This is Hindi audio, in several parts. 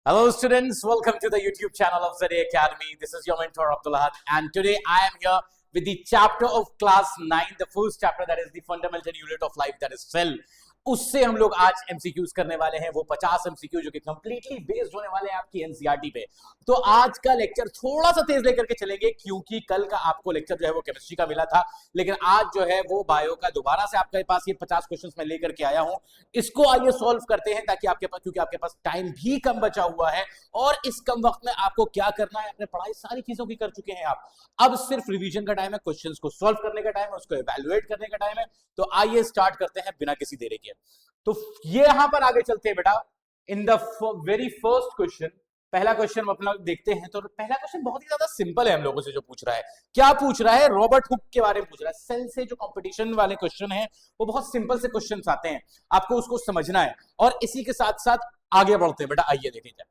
Hello students, welcome to the YouTube channel of Zari Academy. This is your mentor Abdullah and today I am here with the chapter of class 9, the first chapter that is the fundamental unit of life, that is cell. उससे हम लोग आज एमसीक्यूज करने वाले हैं, वो 50 एमसीक्यू जो कि कंप्लीटली बेस्ड होने वाले हैं आपकी एनसीईआरटी पे। तो आज का लेक्चर थोड़ा सा तेज लेकर के चलेंगे क्योंकि कल का आपको लेक्चर जो है वो केमिस्ट्री का मिला था, लेकिन आज जो है वो बायो का दोबारा से आपके पास ये 50 क्वेश्चंस मैं लेकर के आया हूं। इसको आइए सॉल्व करते हैं ताकि आपके पास, क्योंकि आपके पास टाइम भी कम बचा हुआ है और इस कम वक्त में आपको क्या करना है, अपने पढ़ाई सारी चीजों की कर चुके हैं आप, अब सिर्फ रिवीजन का टाइम है, क्वेश्चंस को सॉल्व करने का टाइम है, उसको इवैल्यूएट करने का टाइम है। तो आइए स्टार्ट करते हैं बिना किसी देरी के। तो ये यहां पर आगे चलते हैं बेटा। In the very first question, पहला क्वेश्चन अपना देखते हैं। तो पहला क्वेश्चन बहुत ही ज्यादा सिंपल है हम लोगों से जो पूछ रहा है। क्या पूछ रहा है? रॉबर्ट हुक के बारे में पूछ रहा है। सेल से जो कंपटीशन वाले क्वेश्चन हैं वो बहुत सिंपल से क्वेश्चंस आते हैं, आपको उसको समझना है और इसी के साथ साथ आगे बढ़ते हैं बेटा। आइए देखें क्या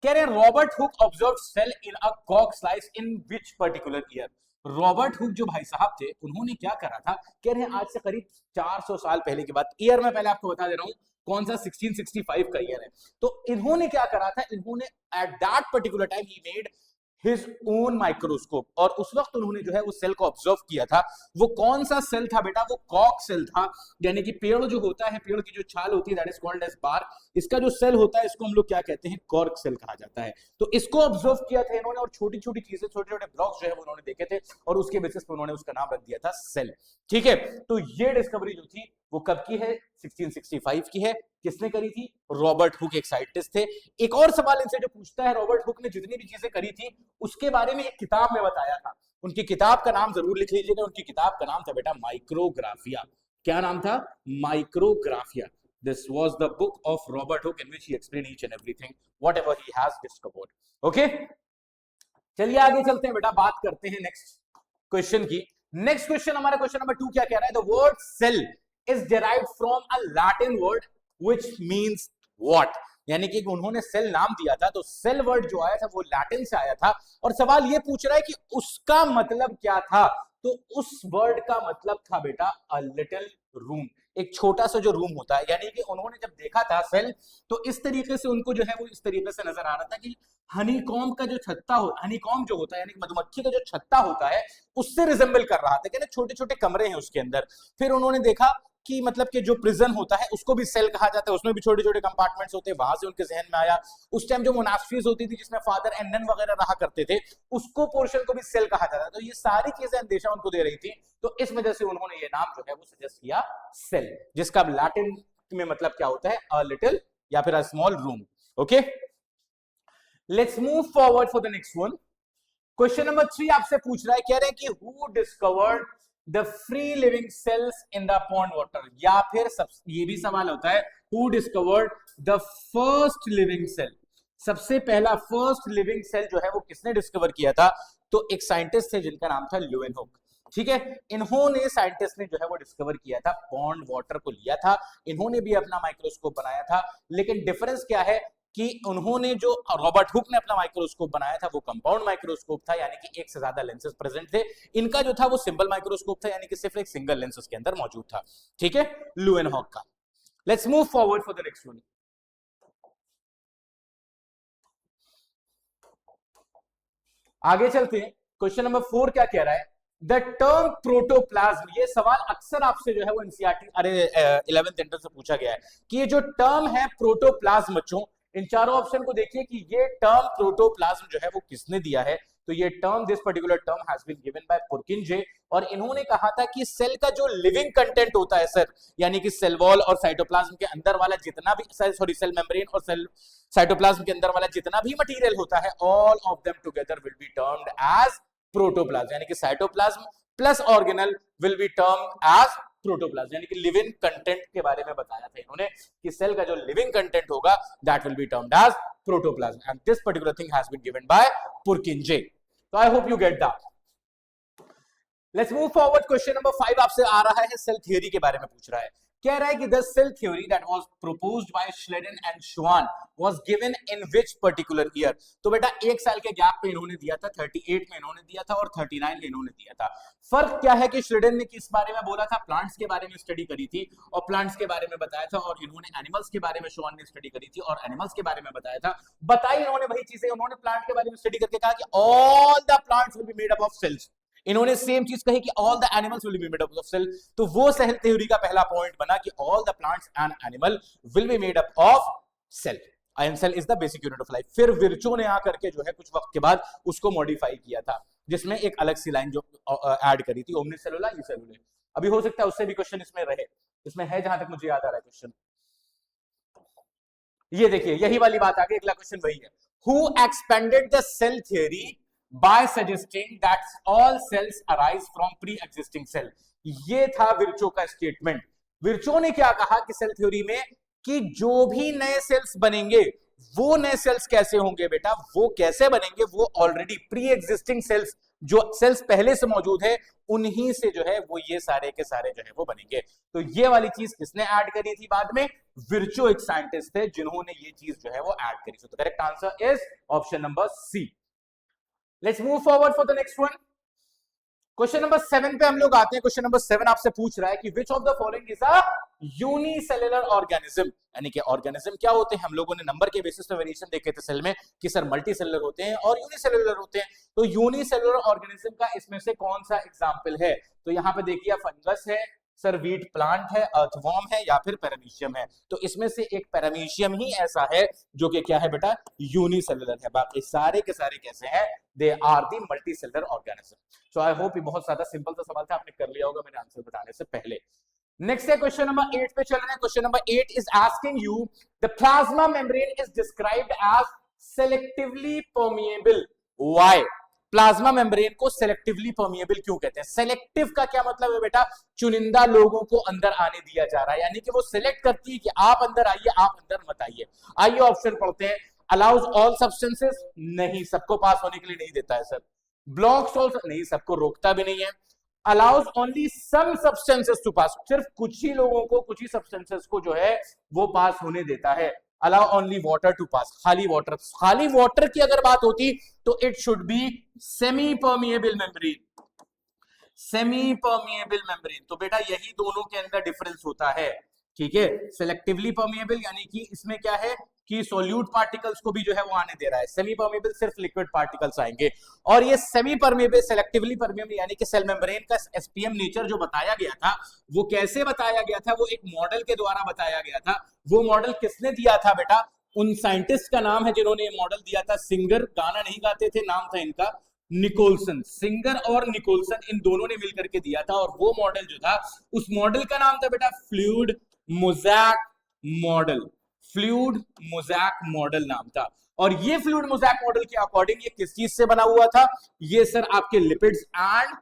कह रहे हैं। Robert Hooke observe cell in a कॉक slice in which particular year. Robert Hooke जो भाई साहब थे उन्होंने क्या करा था, कह रहे हैं आज से करीब 400 साल पहले की बात। ईयर में पहले आपको बता दे रहा हूं कौन सा, 1665 का ईयर है। तो इन्होंने क्या करा था, इन्होंने at that particular time he made his own microscope और उस वक्त उन्होंने जो है वो सेल को ऑब्जर्व किया था। वो कौन सा सेल था बेटा? वो कॉक सेल था, यानी कि पेड़ जो होता है, पेड़ की जो छाल होती है, दैट इज कॉल्ड एज बार। इसका जो सेल होता है इसको हम लोग क्या कहते हैं? कॉर्क सेल कहा जाता है। तो इसको ऑब्जर्व किया था इन्होंने और छोटी छोटी चीजें, छोटे छोटे ब्लॉक्स जो है वो उन्होंने देखे थे और उसके बेसिस पर उन्होंने उसका नाम रख दिया था सेल। ठीक है, तो ये डिस्कवरी जो थी वो कब की है? 1665 की है। किसने करी थी? रॉबर्ट हुक, एक साइंटिस्ट थे। एक और सवाल इनसे जो पूछता है, रॉबर्ट हुक ने जितनी भी चीजें करी थी उसके बारे में एक किताब में बताया था। उनकी किताब का नाम जरूर लिख लीजिएगा। उनकी किताब का नाम था बेटा माइक्रोग्राफिया। क्या नाम था? Micrographia. This was the book of Robert Hooke in which he explained each and everything, whatever he has discovered. Okay? चलिए आगे चलते हैं बेटा, बात करते हैं नेक्स्ट क्वेश्चन की। नेक्स्ट क्वेश्चन, हमारा क्वेश्चन नंबर 2 क्या कह रहा है? The word cell is derived from a Latin word which means what? यानी कि उन्होंने सेल नाम दिया था, तो सेल वर्ड जो आया था वो लैटिन से आया था और सवाल ये पूछ रहा है कि उसका मतलब क्या था। तो उस वर्ड का मतलब था बेटा अ लिटिल रूम, एक छोटा सा जो रूम होता है। यानी कि उन्होंने जब देखा था सेल तो इस तरीके से उनको जो है वो इस तरीके से नजर आ रहा था कि हनीकॉम्ब का जो छत्ता हो, हनीकॉम्ब जो होता है यानी कि मधुमक्खी का जो छत्ता होता है उससे रिजेंबल कर रहा था, कहते छोटे छोटे कमरे हैं उसके अंदर। फिर उन्होंने देखा कि मतलब कि जो प्रिजन होता है उसको भी सेल कहा जाता है, उसमें भी छोटे छोटे कंपार्टमेंट्स होते हैं। वहां से उनके जहन में आया उस टाइम जो मोनास्ट्रीज होती थी जिसमें फादर एंड नन वगैरह रहा करते थे, उसको पोर्शन को भी सेल कहा जाता है। तो ये सारी चीजें अंदेशा उनको दे रही थी, तो इस वजह से उन्होंने ये नाम जो है वो सजेस्ट किया सेल, जिसका लैटिन में मतलब क्या होता है? अ लिटिल या फिर a small room. Okay, let's move forward for the next one. Question number 3 आपसे पूछ रहा है, कह रहे हैं कि who discovered the free living cells in the pond water, या फिर ये भी सवाल होता है who discovered the first living cell. सबसे पहला फर्स्ट लिविंग सेल जो है वो किसने डिस्कवर किया था? तो एक साइंटिस्ट थे जिनका नाम था ल्यूवेनहुक। ठीक है, इन्होंने, साइंटिस्ट ने जो है वो डिस्कवर किया था, पॉन्ड वाटर को लिया था, इन्होंने भी अपना माइक्रोस्कोप बनाया था। लेकिन डिफरेंस क्या है कि उन्होंने, जो रॉबर्ट हुक ने अपना माइक्रोस्कोप बनाया था वो कंपाउंड माइक्रोस्कोप था, यानी कि एक से ज्यादा लेंसेज प्रेजेंट थे। इनका जो था वो सिंपल माइक्रोस्कोप था, यानी कि सिर्फ एक सिंगल लेंस उसके अंदर मौजूद था। ठीक है, ल्यूवेनहुक का। Let's move forward for the next one. आगे चलते हैं। क्वेश्चन नंबर 4 क्या कह रहा है? द टर्म प्रोटोप्लाज्म, ये सवाल अक्सर आपसे जो है वो एनसीईआरटी 11th इंटर से पूछा गया है कि ये जो टर्म है प्रोटोप्लाज्म, बच्चों इन चारों ऑप्शन को देखिए कि ये टर्म प्रोटोप्लाज्म जो है वो किसने दिया है। तो ये term, this particular term has been given by Purkinje, और इन्होंने कहा था कि सेल का जो लिविंग कंटेंट होता है सर, यानी कि सेल वॉल और साइटोप्लाज्म के अंदर वाला जितना भी, सॉरी सेल मेम्ब्रेन और सेल साइटोप्लाज्म के अंदर वाला जितना भी मटेरियल होता है, all of them together will be termed as protoplasm, यानी कि cytoplasm plus organelle will be termed as protoplasm, यानी कि लिविंग कंटेंट के बारे में बताया था इन्होंने कि सेल का जो लिविंग कंटेंट होगा that will be termed as protoplasm, and this particular thing has been given by Purkinje. तो I hope you get that. Let's move forward. Question number 5 आपसे आ रहा है, सेल थ्योरी के बारे में पूछ रहा है। कह रहा है कि the cell theory that was proposed by Schleiden and Schwann was given in which particular year? तो बेटा 1 साल के गैप पे इन्होंने दिया था, 38 में इन्होंने दिया था और 39 में इन्होंने दिया था। फर्क क्या है कि श्रीडन ने किस बारे में बोला था, प्लांट्स के बारे में स्टडी करी थी और प्लांट्स के बारे में बताया था, और इन्होंने एनिमल्स के बारे में शॉन ने स्टडी करी थी और एनिमल्स के बारे में बताया था। बताई इन्होंने वही चीजें, उन्होंने प्लांट के बारे में स्टडी करके कहा कि all the plants will be made up of cells. इन्होंने सेम चीज कही कि all the animals will be made up of cell. तो वो सेल थ्योरी का पहला पॉइंट बना कि all the plants and animal will be made up of cell, and cell is the basic unit of life. फिर विर्चो ने आकर के जो है कुछ वक्त के बाद उसको मॉडिफाई किया था, जिसमें एक अलग सी लाइन जो ऐड करी थी, ओमनीसेलुलर यूनिसेलुलर। अभी हो सकता है उससे भी क्वेश्चन इसमें रहे, इसमें है जहां तक मुझे याद आ रहा है क्वेश्चन। ये देखिए यही वाली बात आ गई, अगला क्वेश्चन वही है। Who expanded the cell theory by suggesting that all cells arise from pre-existing cell? ये था विर्चो का स्टेटमेंट। विर्चो ने क्या कहा कि सेल थ्योरी में कि जो भी नए सेल्स बनेंगे वो नए सेल्स कैसे होंगे बेटा, वो कैसे बनेंगे, वो ऑलरेडी प्री एग्जिस्टिंग सेल्स, जो सेल्स पहले से मौजूद है उन्हीं से जो है वो ये सारे के सारे जो है वो बनेंगे। तो ये वाली चीज किसने ऐड करी थी बाद में, विर्चो एक साइंटिस्ट थे जिन्होंने ये चीज जो है वो ऐड करी। So the correct answer is option number C. Let's move forward for the next one. Question number 7 पे हम लोग आते हैं। क्वेश्चन नंबर 7 आपसे पूछ रहा है कि which of the following is a unicellular organism, यानी कि ऑर्गेनिज्म क्या होते हैं। हम लोगों ने नंबर के बेसिस पे वेरिएशन देखे थे सेल में कि सर मल्टी सेलुलर होते हैं और यूनिसेलुलर होते हैं। तो यूनिसेलुलर ऑर्गेनिज्म का इसमें से कौन सा एग्जांपल है, तो यहां पे देखिए फंगस है, सर वीट प्लांट है, अर्थवॉर्म है या फिर पैरामीशियम है। तो इसमें से एक पैरामीशियम ही ऐसा है जो कि क्या है बेटा, यूनिसेलुलर है। बाकी सारे के सारे कैसे हैं, they are the multi cellular organism. So I hope ये बहुत ज्यादा सिंपल सा सवाल था, आपने कर लिया होगा मेरे आंसर बताने से पहले। नेक्स्ट है क्वेश्चन नंबर 8 पे चल रहे हैं। Question number 8 is asking you the plasma membrane is described as selectively permeable. Why? Plasma membrane को सेलेक्टिवली परमिएबल क्यों कहते हैं? सेलेक्टिव का क्या मतलब है बेटा, चुनिंदा लोगों को अंदर आने दिया जा रहा है, यानी कि वो सिलेक्ट करती है कि आप अंदर आइए, आप अंदर मत आइए। आइए ऑप्शन पढ़ते हैं। अलाउज ऑल सब्सटेंसेस, नहीं, सबको पास होने के लिए नहीं देता है सर। ब्लॉक्स ऑल, नहीं, सबको रोकता भी नहीं है। Allows only some substances to pass, सिर्फ कुछ ही लोगों को, कुछ ही सब्सटेंसेस को जो है वो पास होने देता है। अलाउ ओनली वाटर टू पास, खाली वाटर। खाली वाटर की अगर बात होती तो it should be semi permeable membrane, semi permeable membrane. तो बेटा यही दोनों के अंदर डिफरेंस होता है, ठीक है। सेलेक्टिवली परमिएबल यानी कि इसमें क्या है कि सोल्यूट पार्टिकल्स को भी जो है वो आने दे रहा है, सेमी परमिएबल सिर्फ लिक्विड पार्टिकल्स आएंगे। और ये सेमी परमिएबल, सेलेक्टिवली परमिएबल यानी कि सेल मेम्ब्रेन का एसपीएम नेचर जो बताया गया था वो कैसे बताया गया था, वो एक मॉडल के द्वारा बताया गया था। वो मॉडल किसने दिया था बेटा, उन साइंटिस्ट का नाम है जिन्होंने ये मॉडल दिया था। सिंगर गाना नहीं गाते थे, नाम था इनका निकोलसन। सिंगर और निकोलसन इन दोनों ने मिलकर के दिया था, और वो मॉडल जो था उस मॉडल का नाम था बेटा fluid mosaic model. Fluid mosaic model नाम था। और ये फ्लूइड मोज़ैक मॉडल के अकॉर्डिंग ये किस चीज से बना हुआ था, ये सर आपके लिपिड्स एंड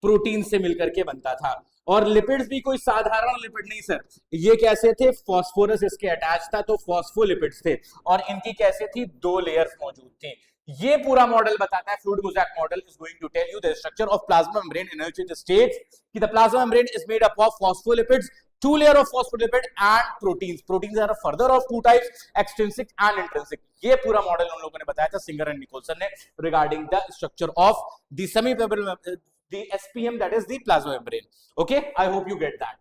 प्रोटीन से मिलकर के बनता था। और लिपिड्स भी कोई साधारण लिपिड नहीं सर, ये कैसे थे, फास्फोरस इसके अटैच था, तो फास्फोलिपिड्स थे, और इनकी कैसे थी, 2 लेयर्स मौजूद थी। ये पूरा मॉडल बताता है, fluid mosaic model is going to tell you the structure of plasma membrane in which it states कि the plasma membrane is made up of phospholipids, 2 layer of phospholipid and proteins. Proteins are further of 2 types, extrinsic and intrinsic. ये पूरा मॉडल उन लोगों ने बताया था, सिंगर एंड निकोलसन ने, regarding the structure of the semi-permeable, the SPM, that is the plasma membrane. Okay, I hope you get that.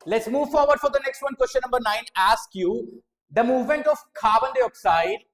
Let's move forward for the next one. Question number 9 ask you the movement of carbon dioxide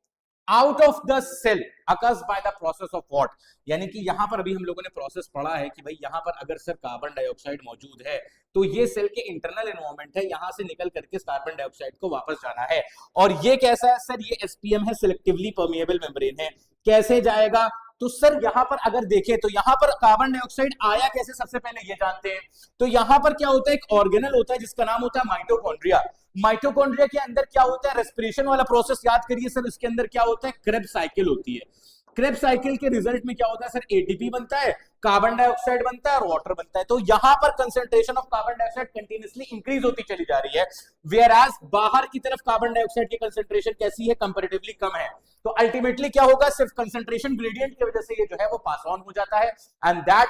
out of the cell occurs by the process of what? यानी कि यहां पर अभी हम लोगों ने प्रोसेस पढ़ा है कि भाई यहां पर अगर सर कार्बन डाइऑक्साइड मौजूद है तो ये सेल के इंटरनल एनवायरनमेंट है, यहां से निकल करके कार्बन डाइऑक्साइड को वापस जाना है। और ये कैसा है सर, ये एसपीएम है, सिलेक्टिवली परमिएबल मेम्ब्रेन है। कैसे जाएगा, तो सर यहां पर अगर देखें तो यहां पर कार्बन डाइऑक्साइड आया कैसे, सबसे पहले ये जानते हैं। तो यहां पर क्या होता है, एक ऑर्गेनल होता है जिसका नाम होता है माइटोकॉन्ड्रिया। माइटोकॉन्ड्रिया के अंदर क्या होता है, रेस्पिरेशन वाला प्रोसेस याद करिए सर, इसके अंदर क्या होता है, क्रेब्स साइकिल होती है। क्रेब्स साइकिल के रिजल्ट में क्या होता है सर, एटीपी बनता है, कार्बन डाइऑक्साइड बनता है और वाटर बनता है। तो यहां पर concentration of carbon dioxide continuously increase होती चली जा रही है, वेयर एज बाहर की तरफ कार्बन डाइऑक्साइड की कंसंट्रेशन कैसी है, कंपैरेटिवली कम है। तो अल्टीमेटली क्या होगा, सिर्फ कंसंट्रेशन ग्रेडियंट की वजह से ये जो है वो पास ऑन हो जाता है, and that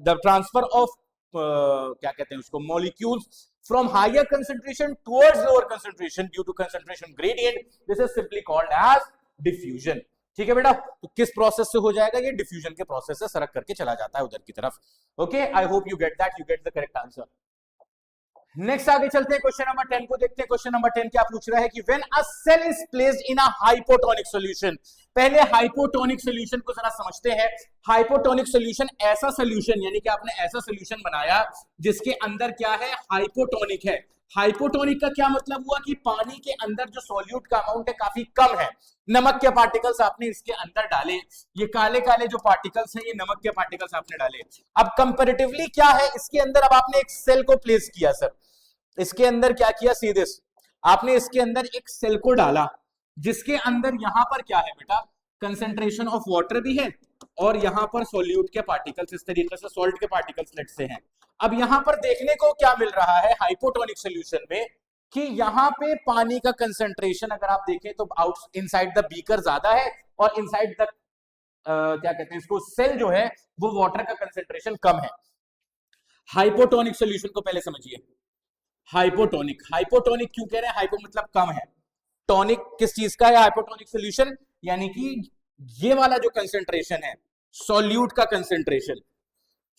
the transfer of क्या कहते हैं उसको, molecules from higher concentration towards lower concentration due to concentration gradient. This is simply called as diffusion. ठीक है बेटा, तो किस प्रोसेस से हो जाएगा ये? डिफ्यूजन के प्रोसेस से सरक करके चला जाता है उधर की तरफ. Okay, I hope you get that, you get the correct answer. Next आगे चलते हैं, क्वेश्चन नंबर 10 को देखते हैं. क्वेश्चन नंबर 10 क्या पूछ रहा है कि when a cell is placed in a hypotonic solution. पहले हाइपोटोनिक सॉल्यूशन को जरा समझते हैं. हाइपोटोनिक सॉल्यूशन ऐसा सॉल्यूशन, यानी कि आपने ऐसा सॉल्यूशन बनाया जिसके अंदर क्या है? हाइपोटोनिक है. हाइपोटोनिक का क्या मतलब हुआ कि पानी के अंदर जो सॉल्यूट का अमाउंट है काफी कम है. नमक के पार्टिकल्स आपने इसके अंदर डाले, ये काले काले जो पार्टिकल्स हैं ये नमक के पार्टिकल्स आपने डाले. अब कंपैरेटिवली क्या है इसके अंदर? अब आपने एक सेल को प्लेस किया सर, इसके अंदर क्या किया? सीधे आपने इसके अंदर एक सेल को डाला जिसके अंदर यहां पर क्या है बेटा? कंसेंट्रेशन ऑफ वाटर भी है और यहां पर सॉल्यूट के पार्टिकल्स इस तरीके से सॉल्ट के पार्टिकल्स लेट से हैं. अब यहां पर देखने को क्या मिल रहा है हाइपोटोनिक सॉल्यूशन में कि यहां पे पानी का कंसेंट्रेशन अगर आप देखें तो आउट इनसाइड द बीकर ज्यादा है और इनसाइड द क्या कहते हैं इसको, सेल जो है वो वाटर का कंसेंट्रेशन कम है. हाइपोटोनिक सॉल्यूशन को पहले समझिए. हाइपोटोनिक, हाइपोटोनिक क्यों कह रहे हैं? हाइपो मतलब कम है, टॉनिक किस चीज का है? हाइपोटोनिक सॉल्यूशन, यानी कि ये वाला जो कंसेंट्रेशन है सॉल्यूट का कंसेंट्रेशन,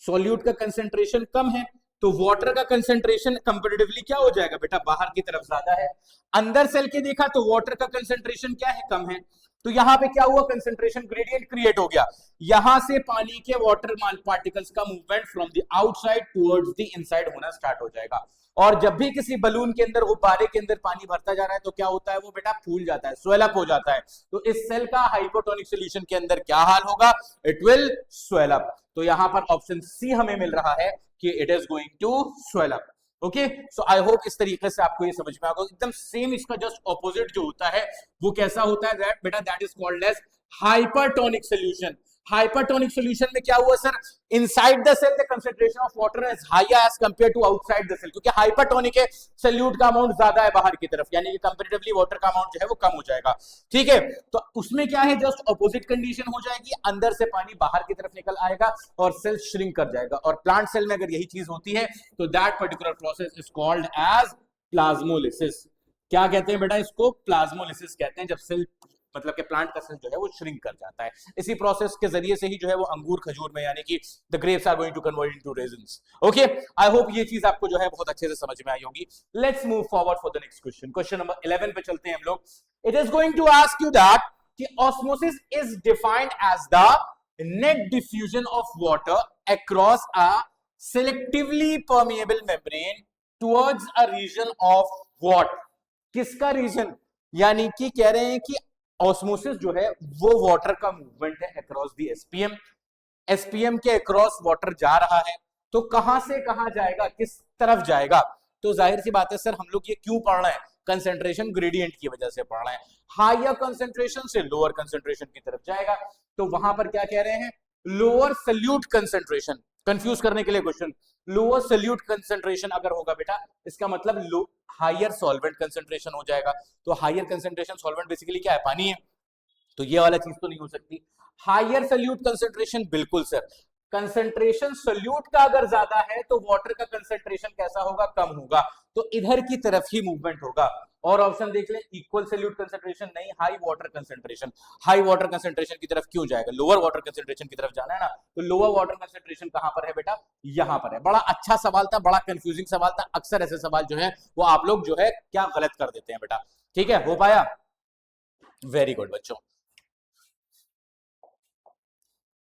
सॉल्यूट का कंसेंट्रेशन कम है तो वाटर का कंसेंट्रेशन कंपैरेटिवली क्या हो जाएगा बेटा? बाहर की तरफ ज्यादा है. अंदर सेल के देखा तो वाटर का कंसेंट्रेशन क्या है? कम है. तो यहां पे क्या हुआ? कंसेंट्रेशन ग्रेडियंट क्रिएट हो गया. यहां से पानी के वाटर पार्टिकल्स का movement from the outside towards the inside होना स्टार्ट हो जाएगा. और जब भी किसी बलून के अंदर, गुब्बारे के अंदर पानी भरता जा रहा है तो क्या होता है? वो बेटा फूल जाता है, स्वेल अप हो जाता है. तो इस सेल का हाइपोटोनिक सॉल्यूशन के अंदर क्या हाल होगा? It will swell up. तो यहां पर ऑप्शन सी हमें मिल रहा है कि it is going to swell up. Okay, so I hope इस तरीके से आपको ये समझ में आएगा. एकदम सेम इसका जस्ट ऑपोजिट जो होता है वो कैसा होता है? दैट बेटा that is called as hypertonic solution. Hypertonic solution में क्या हुआ sir? Inside the cell the concentration of water is higher as compare to outside the cell. क्योंकि हाइपरटोनिक है, सॉल्यूट का अमाउंट ज्यादा है बाहर की तरफ, यानी कि कंपैरेटिवली वाटर का अमाउंट जो है वो कम हो जाएगा. ठीक है, तो उसमें क्या है? जस्ट ऑपोजिट कंडीशन हो जाएगी, अंदर से पानी बाहर की तरफ निकल आएगा और सेल श्रिंक कर जाएगा. और प्लांट सेल में अगर यही चीज होती है तो that particular process is called as plasmolysis. क्या कहते हैं बेटा इसको? प्लाज्मोलिसिस कहते हैं. जब सेल मतलब कि प्लांट का सेल जो है वो श्रिंक कर जाता है. इसी प्रोसेस के जरिए से ही जो है वो अंगूर खजूर में, यानी कि the grapes are going to convert into raisins. Okay, I hope ये चीज आपको जो है बहुत अच्छे से समझ में आई होगी. Let's move forward for the next question. Question number 11 पे चलते हैं हम लोग. It is going to ask you that कि osmosis is defined as the net diffusion of water across a selectively permeable membrane towards a region of what? किसका रीजन? यानी कि कह रहे हैं कि ऑस्मोसिस जो है वो वाटर का मूवमेंट है अक्रॉस दी एसपीएम. एसपीएम के अक्रॉस वाटर जा रहा है तो कहां से कहां जाएगा, किस तरफ जाएगा? तो जाहिर सी बात है सर, हम लोग ये क्यों पढ़ रहे हैं? कंसेंट्रेशन ग्रेडियंट की वजह से पढ़ रहे हैं. हायर कंसेंट्रेशन से लोअर कंसेंट्रेशन की तरफ जाएगा. तो वहां पर क्या कह रहे हैं? Lower salute concentration. कंफ्यूज करने के लिए क्वेश्चन, लोअर सल्यूट कंसेंट्रेशन अगर होगा बेटा इसका मतलब लो हायर सॉल्वेंट कंसेंट्रेशन हो जाएगा. तो हायर कंसेंट्रेशन सॉल्वेंट बेसिकली क्या है? पानी है. तो ये वाला चीज तो नहीं हो सकती. हायर सल्यूट कंसेंट्रेशन, बिल्कुल सर. कंसेंट्रेशन सल्यूट का अगर ज्यादा है तो वाटर का कंसेंट्रेशन कैसा होगा? कम होगा. तो इधर की तरफ ही मूवमेंट होगा. और ऑप्शन देख लें, इक्वल सल्यूट कंसेंट्रेशन नहीं, high water concentration. High water concentration की तरफ क्यों जाएगा? लोअर वाटर कंसेंट्रेशन की तरफ जाना है ना. तो लोअर वाटर कंसेंट्रेशन कहां पर है बेटा? यहां पर है. बड़ा अच्छा सवाल था, बड़ा कंफ्यूजिंग सवाल था. अक्सर ऐसे सवाल जो है वो आप लोग जो है क्या गलत कर देते हैं बेटा. ठीक है, हो पाया? वेरी गुड बच्चों.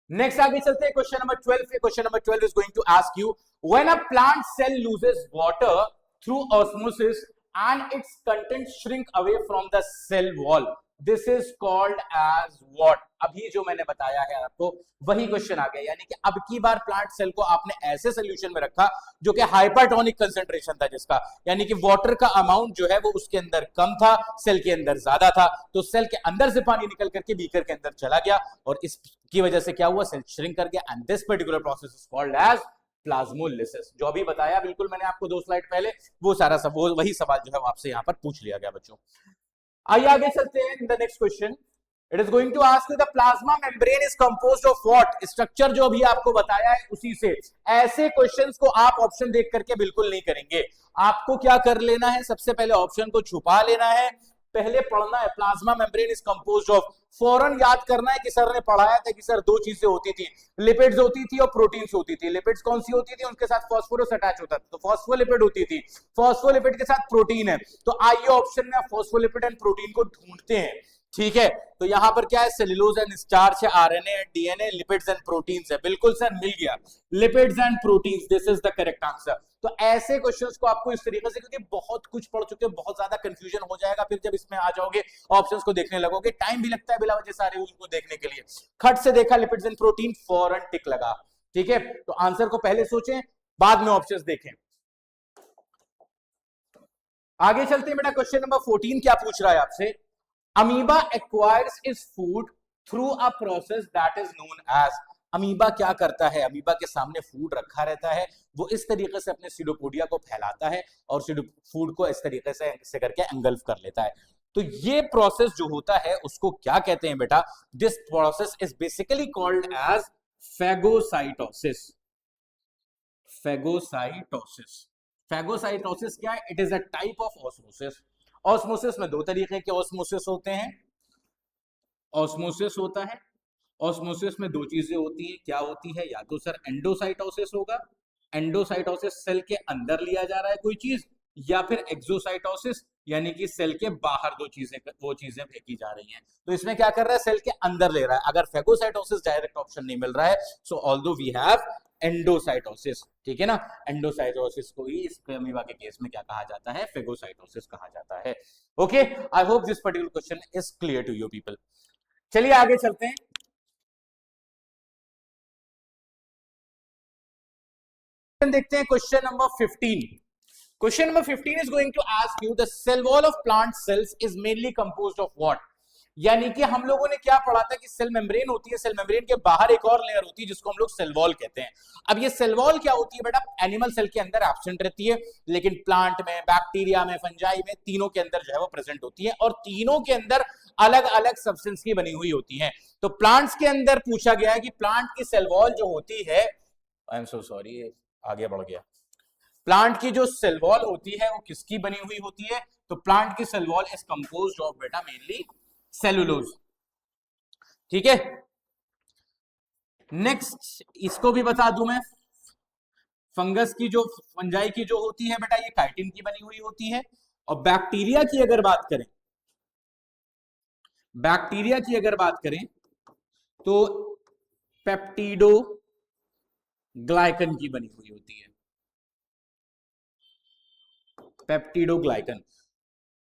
नेक्स्ट आगे चलते हैं क्वेश्चन नंबर 12 पे. Question number 12 is going to ask you when a plant cell loses water through osmosis and its content shrink away from the cell wall, this is called as what? अभी जो मैंने बताया है आपको वही क्वेश्चन आ गया. यानी कि अब की बार प्लांट सेल को आपने ऐसे सोल्यूशन में रखा जो कि हाइपरटोनिक कंसेंट्रेशन था जिसका, यानी कि वाटर का अमाउंट जो है वो उसके अंदर कम था, सेल के अंदर ज्यादा था. तो सेल के अंदर से पानी निकल करके बीकर के अंदर चला गया और इसकी वजह से क्या हुआ? सेल श्रिंक कर गया. And this particular process is called as plasmolysis. जो अभी बताया बिल्कुल मैंने आपको 2 स्लाइड पहले, वो सारा सब वही सवाल जो है वो आपसे यहां पर पूछ लिया गया बच्चों. आइए आगे चलते हैं in the next question. It is going to ask you the plasma membrane is composed of what, structure जो अभी आपको बताया है उसी से। ऐसे क्वेश्चंस को आप ऑप्शन देख करके बिल्कुल नहीं करेंगे। आपको क्या कर लेना है, सबसे पहले ऑप्शन को छुपा लेना है, पहले पढ़ना है plasma membrane is composed of, फौरन याद करना है कि सर ने पढ़ाया था कि सर दो चीजें होती थी, लिपिड्स होती थी और प्रोटीन्स होती थी। लिपिड्स कौन सी होती थी, उनके साथ फास्फोरस अटैच होता था, तो फास्फोलिपिड होती थी, फास्फोलिपिड के साथ प्रोटीन है। तो आइए ऑप्शन में फास्फोलिपिड एंड प्रोटीन को ढूंढते हैं। ठीक है, तो यहां पर क्या है, सेल्यूलोज एंड स्टार्च है, RNA and DNA, lipids and proteins है। बिल्कुल सर, मिल गया, lipids and proteins, this is the correct answer. तो ऐसे क्वेश्चंस को आपको इस तरीके से, क्योंकि बहुत कुछ पढ़ चुके, बहुत ज्यादा कंफ्यूजन हो जाएगा फिर जब इसमें आ जाओगे, ऑप्शंस को देखने लगोगे, टाइम भी लगता है बिला वजह सारे उनको देखने के लिए। खट से देखा लिपिड्स एंड प्रोटीन, फौरन टिक लगा। ठीक है, तो आंसर को पहले सोचें, बाद में ऑप्शंस देखें। आगे चलते हैं बेटा, क्वेश्चन नंबर 14 क्या पूछ रहा है आपसे, amoeba acquires its food through a process that is known as. Amoeba क्या करता है, अमीबा के सामने फूड रखा रहता है, वो इस तरीके से अपने सीडोपोडिया को फैलाता है और फूड को इस तरीके से करके एंगल्फ कर लेता है। तो ये प्रोसेस जो होता है उसको क्या कहते हैं बेटा, this process is basically called as phagocytosis. Phagocytosis, phagocytosis क्या है, it is a type of osmosis. Osmosis में दो तरीके के ऑस्मोसिस होते हैं, ऑस्मोसिस होता है, ऑस्मोसिस में दो चीजें होती हैं, क्या होती है, या तो सर एंडोसाइटोसिस होगा, एंडोसाइटोसिस सेल के अंदर लिया जा रहा है कोई चीज, या फिर एक्सोसाइटोसिस यानी कि सेल के बाहर वो चीजें फेंकी जा रही हैं। तो इसमें क्या कर रहा है, सेल के अंदर ले रहा है। अगर फेगोसाइटोसिस डायरेक्ट ऑप्शन नहीं मिल रहा है, so although we have endocytosis. ठीक है ना, एंडोसाइटोसिस को ही इस अमीबा के केस में क्या कहा जाता है, फेगोसाइटोसिस कहा जाता है। Okay, I hope this particular question is clear to you people. चलिए आगे चलते हैं। देखते हैं question number 15। Question number 15 is going to ask you the cell wall of plant cells is mainly composed of what. यानी कि हम लोगों ने क्या पढ़ा था कि सेल मेम्ब्रेन होती है, सेल मेम्ब्रेन के बाहर एक और लेयर होती है जिसको हम लोग सेल वॉल कहते हैं। अब ये सेल वॉल क्या होती है बेटा, एनिमल सेल के अंदर एब्सेंट रहती है, लेकिन प्लांट में, बैक्टीरिया में, फंजाई में, तीनों के अंदर जो है वो प्रेजेंट होती है, और तीनों के अंदर अलग अलग सब्सटेंस की बनी हुई होती है। तो प्लांट्स के अंदर पूछा गया है कि प्लांट की सेल वॉल जो होती है, आई एम सो सॉरी आगे बढ़ गया, प्लांट की जो सेल वॉल होती है वो किसकी बनी हुई होती है, तो प्लांट की cell wall is composed of बेटा मेनली सेलुलोज। ठीक है, नेक्स्ट इसको भी बता दूं मैं, फंगस की जो, फंजाई की जो होती है बेटा, ये काइटिन की बनी हुई होती है। और बैक्टीरिया की अगर बात करें, बैक्टीरिया की अगर बात करें तो पेप्टिडो ग्लाइकन की बनी हुई होती है, पेप्टिडोग्लाइकन।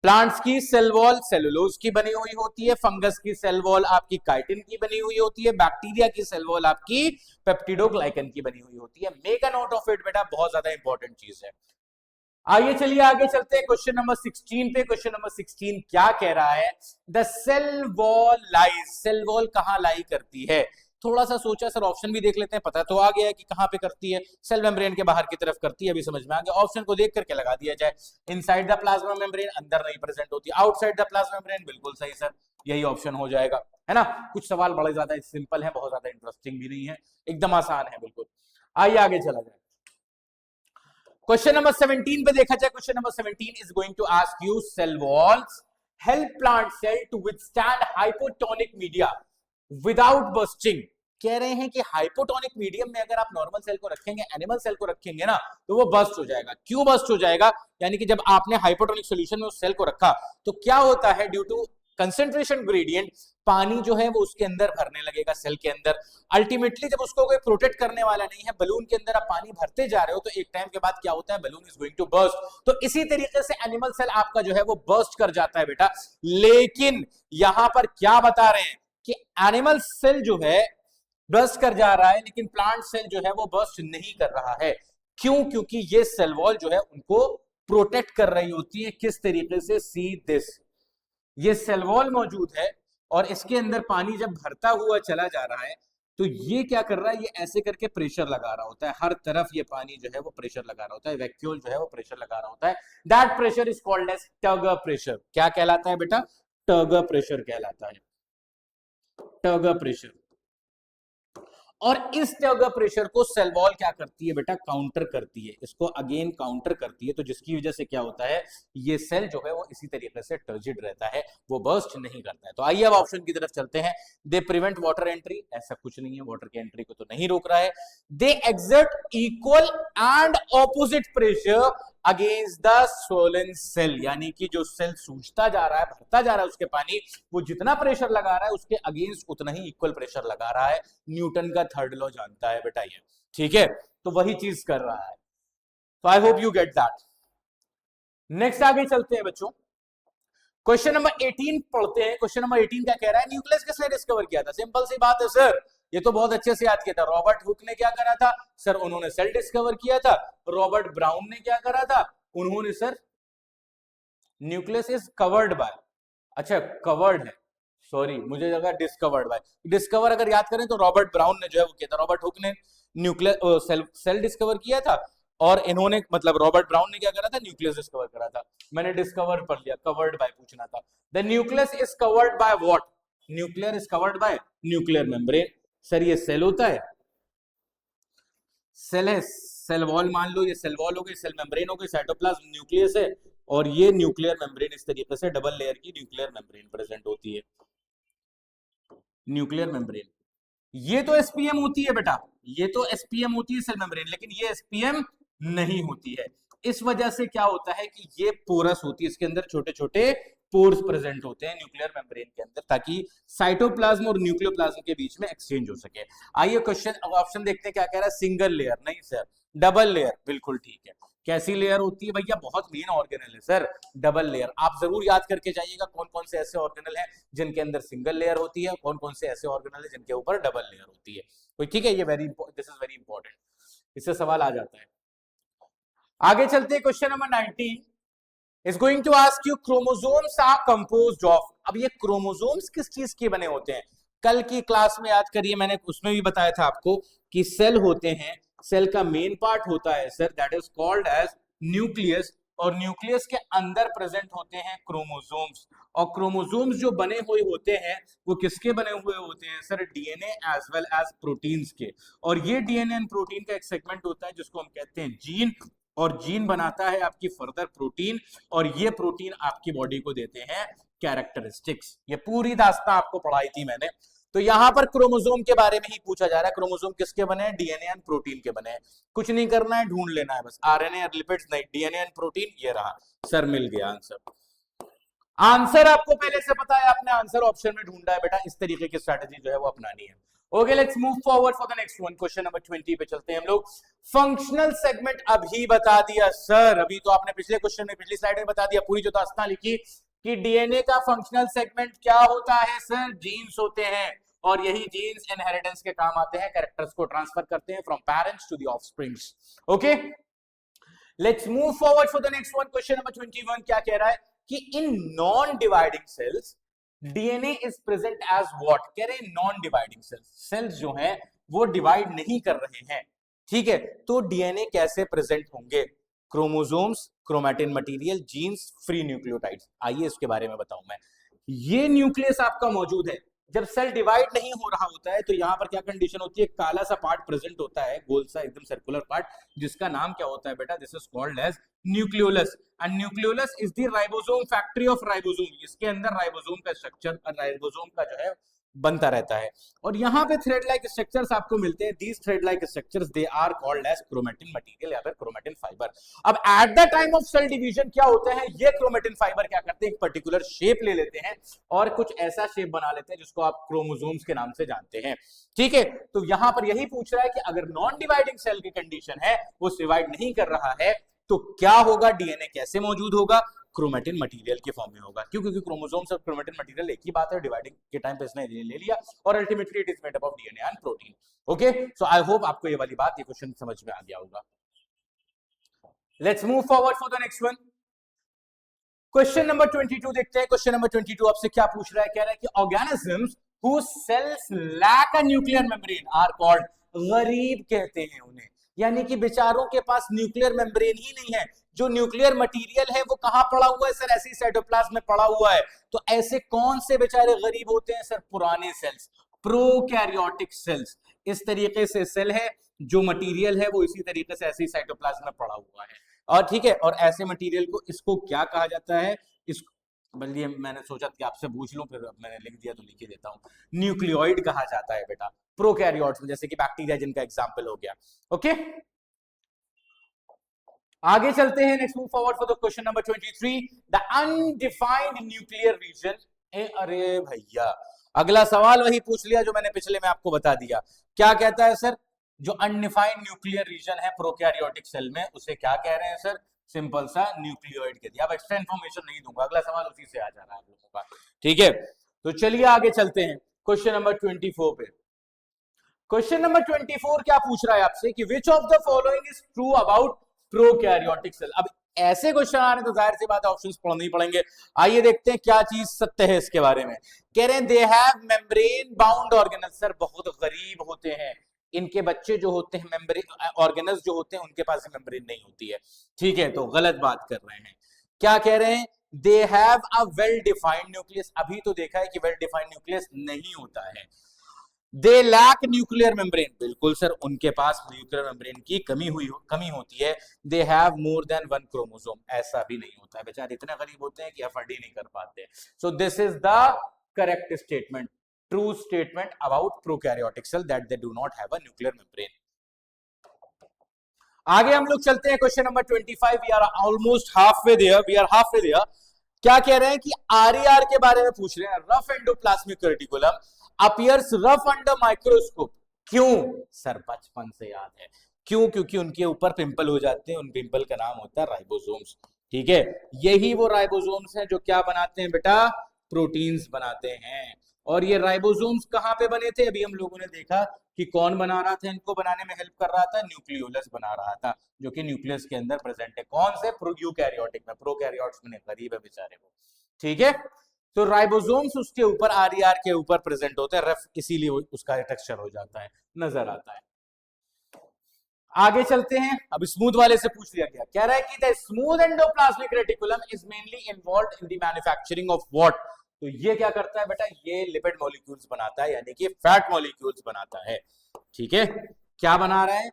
प्लांट्स की सेल वॉल सेलुलोज की बनी हुई होती है, फंगस की सेल वॉल आपकी काइटिन की बनी हुई होती है, बैक्टीरिया की सेल वॉल आपकी पेप्टिडोग्लाइकन की बनी हुई होती है। Make a note of it बेटा, बहुत ज्यादा इंपॉर्टेंट चीज है। आइए चलिए आगे चलते हैं क्वेश्चन नंबर 16 पे। क्वेश्चन नंबर 16 क्या कह रहा है, the cell wall lies, cell wall कहां लाई करती है। थोड़ा सा सोचा सर, ऑप्शन भी देख लेते हैं, पता तो आ गया है कि कहां पे करती है, सेल मेम्ब्रेन के बाहर की तरफ करती है, अभी समझ में आ गया। ऑप्शन को देख करके लगा दिया जाए, इनसाइड द प्लाज्मा मेम्ब्रेन, अंदर नहीं प्रेजेंट होती, आउटसाइड द प्लाज्मा मेम्ब्रेन, बिल्कुल सही सर, यही ऑप्शन हो जाएगा, है ना। कुछ सवाल बड़े ज्यादा सिंपल है, बहुत ज्यादा इंटरेस्टिंग भी नहीं है, एकदम आसान है बिल्कुल। आइए आगे चला जाए, क्वेश्चन नंबर 17 पे देखा जाए। Question number 17 is going to ask you, cell walls help plant cell to withstand hypotonic media without bursting. कह रहे हैं कि हाइपोटोनिक मीडियम में अगर आप नॉर्मल सेल को रखेंगे, एनिमल सेल को रखेंगे ना, तो वो बर्स्ट हो जाएगा। क्यों बर्स्ट हो जाएगा, यानी कि जब आपने हाइपोटोनिक सॉल्यूशन में उस सेल को रखा तो क्या होता है, ड्यू टू कंसेंट्रेशन ग्रेडियंट, पानी जो है वो उसके अंदर भरने लगेगा सेल के अंदर। अल्टीमेटली जब उसको कोई प्रोटेक्ट करने वाला नहीं है, बलून के अंदर आप पानी भरते जा रहे हो, तो एक टाइम के बाद क्या होता है, balloon is going to burst. तो इसी तरीके से एनिमल सेल आपका जो है वो बर्स्ट कर जाता है बेटा। लेकिन यहां पर क्या बता रहे हैं कि एनिमल सेल जो है बर्स्ट कर जा रहा है, लेकिन प्लांट सेल जो है वो बर्स्ट नहीं कर रहा है। क्यों, क्योंकि ये सेल वॉल जो है उनको प्रोटेक्ट कर रही होती है। किस तरीके से, सी दिस, ये सेल वॉल मौजूद है और इसके अंदर पानी जब भरता हुआ चला जा रहा है, तो ये क्या कर रहा है, ये ऐसे करके प्रेशर लगा रहा होता है, हर तरफ ये पानी जो है वो प्रेशर लगा रहा होता है, वैक्यूल जो है वो प्रेशर लगा रहा होता है। That pressure is called as turgor pressure. क्या कहलाता है बेटा, टगर प्रेशर कहलाता है। टर्गर प्रेशर, और इस टर्गर प्रेशर को सेल वॉल क्या करती है बेटा, काउंटर करती है, इसको अगेन काउंटर करती है। तो जिसकी वजह से क्या होता है, ये सेल जो है वो इसी तरीके से टर्जिड रहता है, वो बर्स्ट नहीं करता है। तो आइए अब ऑप्शन की तरफ चलते हैं। दे प्रिवेंट वाटर एंट्री, ऐसा कुछ नहीं है, वाटर की एंट्री को तो नहीं रोक रहा है। They exert equal and opposite pressure against the swollen cell, यानी कि जो सेल सूजता जा रहा है, भरता जा रहा है उसके पानी, वो जितना प्रेशर लगा रहा है उसके अगेंस्ट उतना ही इक्वल प्रेशर लगा रहा है। न्यूटन का थर्ड लॉ जानता है बेटा ये, ठीक है, तो वही चीज कर रहा है। तो I hope you get that. Next आगे चलते हैं बच्चों, क्वेश्चन नंबर 18 पढ़ते हैं। क्वेश्चन नंबर 18 क्या कह रहा है, न्यूक्लियस किसने डिस्कवर किया था? सिंपल सी बात है सर, ये तो बहुत अच्छे से याद किया था। रॉबर्ट हुक ने क्या करा था सर, उन्होंने सेल डिस्कवर किया था। रॉबर्ट ब्राउन ने क्या करा था, उन्होंने sir nucleus is covered by, अच्छा कवर्ड है, सॉरी मुझे लगा डिस्कवर्ड बाय। डिस्कवर अगर याद करें तो रॉबर्ट ब्राउन ने जो है वो किया था, रॉबर्ट हुक ने न्यूक्लियस सेल डिस्कवर किया था, और इन्होंने मतलब रॉबर्ट ब्राउन ने क्या करा था, न्यूक्लियस डिस्कवर करा था। मैंने डिस्कवर पढ़ लिया, कवर्ड बाय पूछना था। The nucleus is covered by what, nuclear is covered by nuclear membrane. Sir ये सेल होता है, सेल है, सेल वॉल मान लो, ये सेल वॉल हो गई, सेल मेम्ब्रेन हो गई, साइटोप्लाज्म न्यूक्लियस है, और ये न्यूक्लियर मेम्ब्रेन, इस तरीके से डबल लेयर की न्यूक्लियर मेम्ब्रेन प्रेजेंट होती है। न्यूक्लियर मेम्ब्रेन, ये तो एसपीएम होती है बेटा, ये तो एसपीएम होती है सेल मेम्ब्रेन, लेकिन ये एसपीएम नहीं होती है। इस वजह से क्या होता है कि ये पोरस होती है, इसके अंदर छोटे छोटे पोर्स प्रेजेंट होते हैं न्यूक्लियर मेम्ब्रेन के अंदर, ताकि साइटोप्लाज्म और न्यूक्लियोप्लाज्म के बीच में एक्सचेंज हो सके। आइए क्वेश्चन ऑप्शन देखते हैं क्या कह रहा है, सिंगल लेयर, नहीं सर डबल लेयर, बिल्कुल ठीक है। कैसी लेयर होती है भैया, बहुत मेन ऑर्गेनल है सर डबल लेयर। आप जरूर याद करके जाइएगा कौन कौन से ऐसे ऑर्गेनल हैं जिनके अंदर सिंगल लेयर होती है, कौन कौन से ऐसे ऑर्गेनल है जिनके ऊपर डबल लेयर होती है। तो ठीक है, ये दिस इज वेरी इंपॉर्टेंट, इससे सवाल आ जाता है। आगे चलते हैं, question number 19 is going to ask you chromosomes are composed of। अब ये क्रोमोसोम्स किस चीज के बने होते हैं, कल की क्लास में याद करिए, मैंने उसमें भी बताया था आपको कि सेल होते हैं, सेल का मेन पार्ट होता है sir that is called as nucleus, और न्यूक्लियस के अंदर प्रेजेंट होते हैं क्रोमोसोम्स, और क्रोमोसोम्स जो बने हुए होते हैं वो किसके बने हुए होते हैं sir, DNA as well as proteins के। और ये डीएनए एंड प्रोटीन का एक सेगमेंट होता है जिसको हम कहते हैं जीन, और जीन बनाता है आपकी फर्दर प्रोटीन, और ये प्रोटीन आपकी बॉडी को देते हैं कैरेक्टरिस्टिक्स। ये पूरी दास्तां आपको पढ़ाई थी मैंने। तो यहां पर क्रोमोसोम के बारे में ही पूछा जा रहा है, क्रोमोसोम किसके बने हैं, डीएनए एंड प्रोटीन के बने हैं। कुछ नहीं करना है, ढूंढ लेना है बस, आरएनए और लिपिड्स नहीं, डीएनए एंड प्रोटीन, ये रहा सर, मिल गया आंसर। आंसर आपको पहले से पता है, आपने आंसर ऑप्शन में ढूंढा है बेटा, इस तरीके की स्ट्रेटजी जो है वो अपनानी है। Okay let's move forward for the next one, question number 20 पे चलते हैं हम लोग। फंक्शनल सेगमेंट अभी बता दिया सर, अभी तो आपने पिछले क्वेश्चन में पिछली स्लाइड में बता दिया, पूरी जो दास्तां लिखी कि डीएनए का फंक्शनल सेगमेंट क्या होता है सर, जीन्स होते हैं, और यही जीन्स इनहेरिटेंस के काम आते हैं, कैरेक्टर्स को ट्रांसफर करते हैं from parents to the offsprings. Okay let's move forward for the next one, question number 21 क्या कह रहा है कि in non dividing cells DNA is present as what, कह रहे हैं नॉन डिवाइडिंग सेल्स, सेल्स जो है वो डिवाइड नहीं कर रहे हैं, ठीक है, तो डीएनए कैसे प्रेजेंट होंगे, chromosomes, chromatin material, genes, free nucleotides. आइए इसके बारे में बताऊं मैं। ये न्यूक्लियस आपका मौजूद है, जब सेल डिवाइड नहीं हो रहा होता है तो यहां पर क्या कंडीशन होती है, काला सा पार्ट प्रेजेंट होता है, गोल सा एकदम सर्कुलर पार्ट, जिसका नाम क्या होता है बेटा, this is called as nucleolus, and nucleolus is the ribosome factory of ribosome. इसके अंदर राइबोसोम का स्ट्रक्चर, राइबोसोम का जो है बनता रहता है, और यहाँ पे थ्रेड लाइक स्ट्रक्चर्स आपको मिलते हैं। These thread like structures they are called as chromatin material या फिर क्रोमैटिन फाइबर। अब at the time of cell division क्या होता है, ये क्रोमैटिन फाइबर क्या करते हैं, एक पर्टिकुलर शेप ले लेते हैं और कुछ ऐसा शेप बना लेते हैं जिसको आप क्रोमोसोम्स के नाम से जानते हैं, ठीक है। तो यहां पर यही पूछ रहा है कि अगर नॉन डिवाइडिंग सेल की कंडीशन है, वो डिवाइड नहीं कर रहा है, तो क्या होगा, डीएनए कैसे मौजूद होगा, क्रोमैटिन मटेरियल के फॉर्म में होगा। क्यों, क्योंकि क्रोमोसोम्स और क्रोमैटिन मटेरियल एक ही बात है, डिवाइडिंग के टाइम पे इसने ले लिया, और ultimately it is made up of DNA and protein. Okay so I hope आपको ये वाली बात, ये क्वेश्चन समझ में आ गया होगा। Let's move forward for the next one, question number 22 देखते हैं। क्वेश्चन नंबर 22 आपसे क्या पूछ रहा है, कह रहा है कि organisms whose cells lack a nuclear membrane are called, गरीब कहते हैं उन्हें, यानी कि बेचारों के पास न्यूक्लियर मेम्ब्रेन ही नहीं है, जो न्यूक्लियर मटेरियल है वो कहां पड़ा हुआ है सर, ऐसी साइटोप्लाज्म में पड़ा हुआ है। तो ऐसे कौन से बेचारे गरीब होते हैं सर, पुराने सेल्स। Prokaryotic cells. इस तरीके से सेल है, जो मटेरियल है वो इसी तरीके से ऐसे ही साइटोप्लाज्म में पड़ा हुआ है। और ठीक है, और ऐसे मटेरियल को इसको क्या कहा जाता है, इसको बल्कि मैंने सोचा कि आपसे पूछ लूं, फिर मैंने लिख दिया तो लिख ही देता हूं, न्यूक्लियोइड कहा जाता है बेटा प्रोकैरियोट्स में, जैसे कि बैक्टीरिया जिनका एग्जांपल हो गया। ओके, आगे चलते हैं, next move forward for the question number 23, the undefined nuclear region. अरे भैया, अगला सवाल वही पूछ लिया जो मैंने पिछले में आपको बता दिया। क्या कहता है सर, जो अनडिफाइंड न्यूक्लियर रीजन है प्रोकैरियोटिक सेल में, उसे क्या कह रहे हैं सर, सिंपल सा न्यूक्लियोइड कह दिया। अब एक्स्ट्रा इंफॉर्मेशन नहीं दूंगा, अगला सवाल उसी से आ जा रहा है आप लोगों का। ठीक है, तो चलिए आगे चलते हैं क्वेश्चन नंबर 24 पे। क्वेश्चन नंबर 24 क्या पूछ रहा है आपसे कि which of the following is true about prokaryotic cell. अब ऐसे क्वेश्चन आ रहे हैं तो जाहिर सी बात है ऑप्शंस पढ़ने ही पड़ेंगे। आइए देखते हैं क्या चीज सत्य है इसके बारे में। कह रहे हैं they have membrane bound organelles. Sir बहुत गरीब होते हैं, इनके बच्चे जो होते हैं मेम्ब्रेन ऑर्गेनल्स जो होते हैं उनके पास मेम्ब्रेन नहीं होती है। ठीक है, तो गलत बात कर रहे हैं। क्या कह रहे हैं, they have a well defined nucleus. अभी तो देखा है कि वेल डिफाइंड न्यूक्लियस नहीं होता है। They lack nuclear membrane. बिल्कुल सर, उनके पास न्यूक्लियर मेम्ब्रेन की कमी होती है। They have more than one chromosome. ऐसा भी नहीं होता है, बेचारे इतने गरीब होते हैं कि एफडी नहीं कर पाते। So this is the correct statement, true statement about prokaryotic cell, that they do not have a nuclear membrane. आगे हम लोग चलते हैं question number 25। We are almost half way there. क्या कह रहे हैं कि आरईआर के बारे में पूछ रहे हैं। Rough endoplasmic reticulum appears rough under microscope. क्यों सर, बचपन से याद है क्यों, क्योंकि उनके ऊपर पिंपल हो जाते हैं। उन पिंपल का नाम होता है राइबोसोम्स। ठीक है, यही वो राइबोसोम्स हैं जो क्या बनाते हैं बेटा, प्रोटीन्स बनाते हैं। और ये राइबोसोम्स कहां पे बने थे, अभी हम लोगों ने देखा कि कौन बना रहा था, इनको बनाने में हेल्प कर रहा था, न्यूक्लियोलस बना रहा था, जो कि न्यूक्लियस के अंदर प्रेजेंट है। कौन से, यूकैरियोटिक में। प्रोकैरियोट्स में गरीब है बेचारे वो। ठीक है, तो राइबोसोम्स उसके ऊपर आरईआर के ऊपर प्रेजेंट होते हैं, रफ इसीलिए उसका टेक्सचर हो जाता है, नजर आता है। आगे चलते हैं, अब स्मूथ वाले से पूछ लिया गया। कह रहा है कि the smooth endoplasmic reticulum is mainly involved in the manufacturing of what. तो ये क्या करता है बेटा, ये लिपिड मॉलिक्यूल्स बनाता है, यानी कि फैट मॉलिक्यूल्स बनाता है। ठीक है, क्या बना रहा है,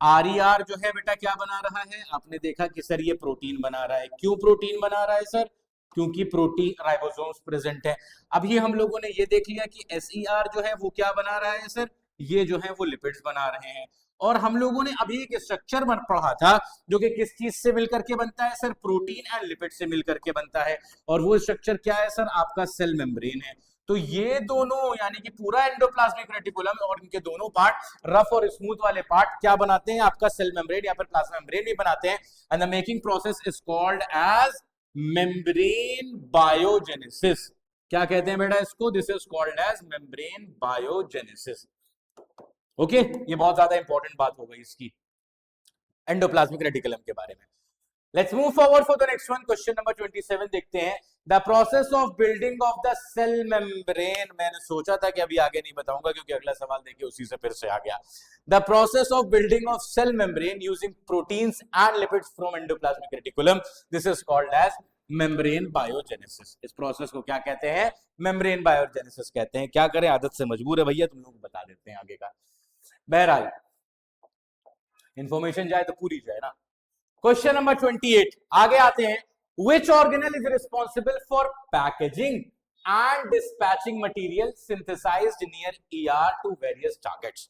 आरईआर जो है बेटा क्या बना रहा है, आपने देखा कि सर ये प्रोटीन बना रहा है। क्यों प्रोटीन बना रहा है सर, क्योंकि प्रोटीन राइबोसोम्स प्रेजेंट है। अभी हम लोगों ने ये देख लिया कि एसईआर जो है वो क्या बना रहा है सर, ये जो है वो लिपिड्स बना रहे हैं। और हम लोगों ने अभी एक स्ट्रक्चर पढ़ा था जो कि किस चीज से मिलकर के बनता है सर, प्रोटीन एंड लिपिड से मिलकर के बनता है। और वो स्ट्रक्चर क्या है सर, आपका सेल मेम्ब्रेन है। तो ये दोनों यानी कि पूरा एंडोप्लाज्मिक रेटिकुलम और इनके दोनों पार्ट, रफ और स्मूथ वाले पार्ट क्या बनाते हैं, आपका सेल मेम्ब्रेन या फिर प्लाज्मा मेम्ब्रेन भी बनाते हैं। And the making process is called as membrane biogenesis. क्या कहते हैं बेटा इसको, this is called as membrane biogenesis. Okay, ये बहुत ज्यादा इंपॉर्टेंट बात हो गई इसकी एंडोप्लाज्मिक रेटिकुलम के बारे में। Let's move forward for the next one, question number 27 देखते हैं। The process of building of the cell membrane. मैंने सोचा था कि अभी आगे नहीं बताऊंगा क्योंकि अगला सवाल देखिए उसी से फिर से आ गया। The process of building of cell membrane using proteins and lipids from endoplasmic reticulum, this is called as membrane biogenesis. इस प्रोसेस को क्या कहते हैं, मेम्ब्रेन बायोजेनेसिस कहते हैं। क्या करें, आदत से मजबूर है भैया, तुम लोग बता देते हैं आगे का। बहरहाल इंफॉर्मेशन जाए तो पूरी जाए ना। क्वेश्चन नंबर 28, आगे आते हैं। Which organelle is responsible for packaging and dispatching material synthesized near ER to various targets?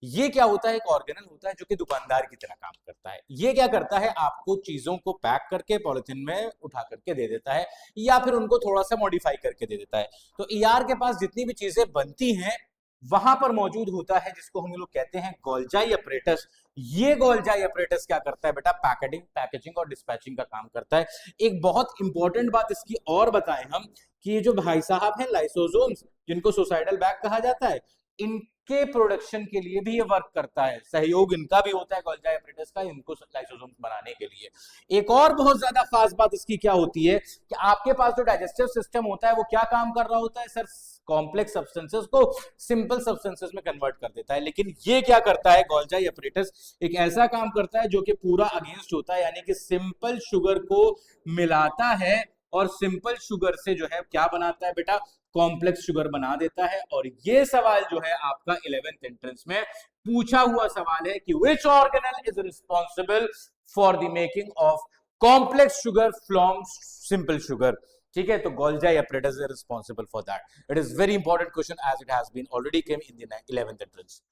ये क्या होता है, एक ऑर्गेनल होता है जो कि दुकानदार की तरह काम करता है। ये क्या करता है, आपको चीजों को पैक करके पॉलिथीन में उठा करके दे देता है या फिर उनको थोड़ा सा मॉडिफाई करके दे देता है। तो ER के पास जितनी भी चीजें बनती हैं वहां पर मौजूद होता है जिसको हम लोग कहते हैं गोल्जाई अपरेटस। ये गोल्जाई अपरेटस क्या करता है बेटा, पैकेजिंग और डिस्पैचिंग का काम करता है। एक बहुत इंपॉर्टेंट बात इसकी और बताएं हम कि ये जो भाई साहब हैं लाइसोसोम्स, जिनको सुसाइडल बैग कहा जाता है, इनके प्रोडक्शन के लिए भी ये वर्क करता है। सहयोग इनका भी होता है गोल्जाई अपरेटस का, इनको लाइसोसोम्स बनाने के लिए। एक और बहुत ज्यादा खास बात इसकी क्या होती है कि आपके पास जो डाइजेस्टिव सिस्टम होता है वो क्या काम कर रहा होता है सर, कॉम्प्लेक्स सब्सटेंसेस को सिंपल सब्सटेंसेस में कन्वर्ट कर देता है। लेकिन ये क्या करता है, गोल्जाई अपरेटस एक ऐसा काम करता है जो कि पूरा अगेंस्ट होता है, यानी कि सिंपल शुगर को मिलाता है और सिंपल शुगर से जो है क्या बनाता है बेटा, कॉम्प्लेक्स शुगर बना देता है। और ये सवाल जो है आपका 11th एंट्रेंस में पूछा हुआ सवाल है कि which organelle is responsible for the making of complex sugar from simple sugar. ठीक है, तो Golgi apparatus is responsible for that. It is very important question as it has been already came in the 11th entrance.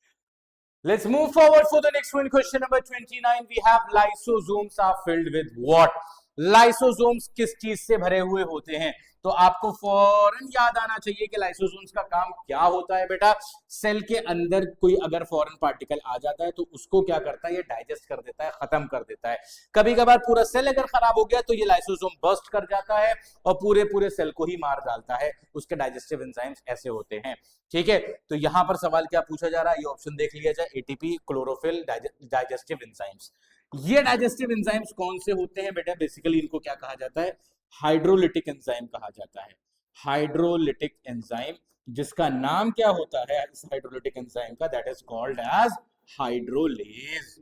Let's move forward for the next one. Question number 29. We have lysosomes are filled with what? Lysosomes किस चीज से भरे हुए होते हैं? तो आपको फौरन याद आना चाहिए कि लाइसोसोम्स का काम क्या होता है बेटा। सेल के अंदर कोई अगर फॉरेन पार्टिकल आ जाता है तो उसको क्या करता है, ये डाइजेस्ट कर देता है, खत्म कर देता है। कभी कभार पूरा सेल अगर खराब हो गया तो ये लाइसोसोम बर्स्ट कर जाता है और पूरे पूरे सेल को ही मार डालता है। उसके डाइजेस्टिव एंजाइम्स ऐसे होते हैं। ठीक है, तो यहां पर सवाल क्या पूछा जा रहा है, ये ऑप्शन देख लिया जाए, एटीपी, क्लोरोफिल, डाइजेस्टिव एंजाइम्स। ये डाइजेस्टिव एंजाइम्स कौन से होते हैं बेटा? बेसिकली इनको क्या कहा जाता है, हाइड्रोलिटिक एंजाइम कहा जाता है। हाइड्रोलिटिक एंजाइम, जिसका नाम क्या होता है इस हाइड्रोलिटिक एंजाइम का, that is called as hydrolase.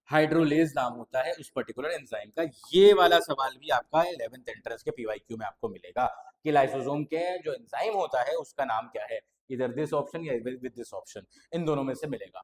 Hydrolase नाम होता है उस पर्टिकुलर एंजाइम का। ये वाला सवाल भी आपका 11th एंट्रेंस के पीवाईक्यू में आपको मिलेगा कि लाइसोसोम के जो एंजाइम होता है उसका नाम क्या है, इधर दिस ऑप्शन या विद दिस ऑप्शन, इन दोनों में से मिलेगा।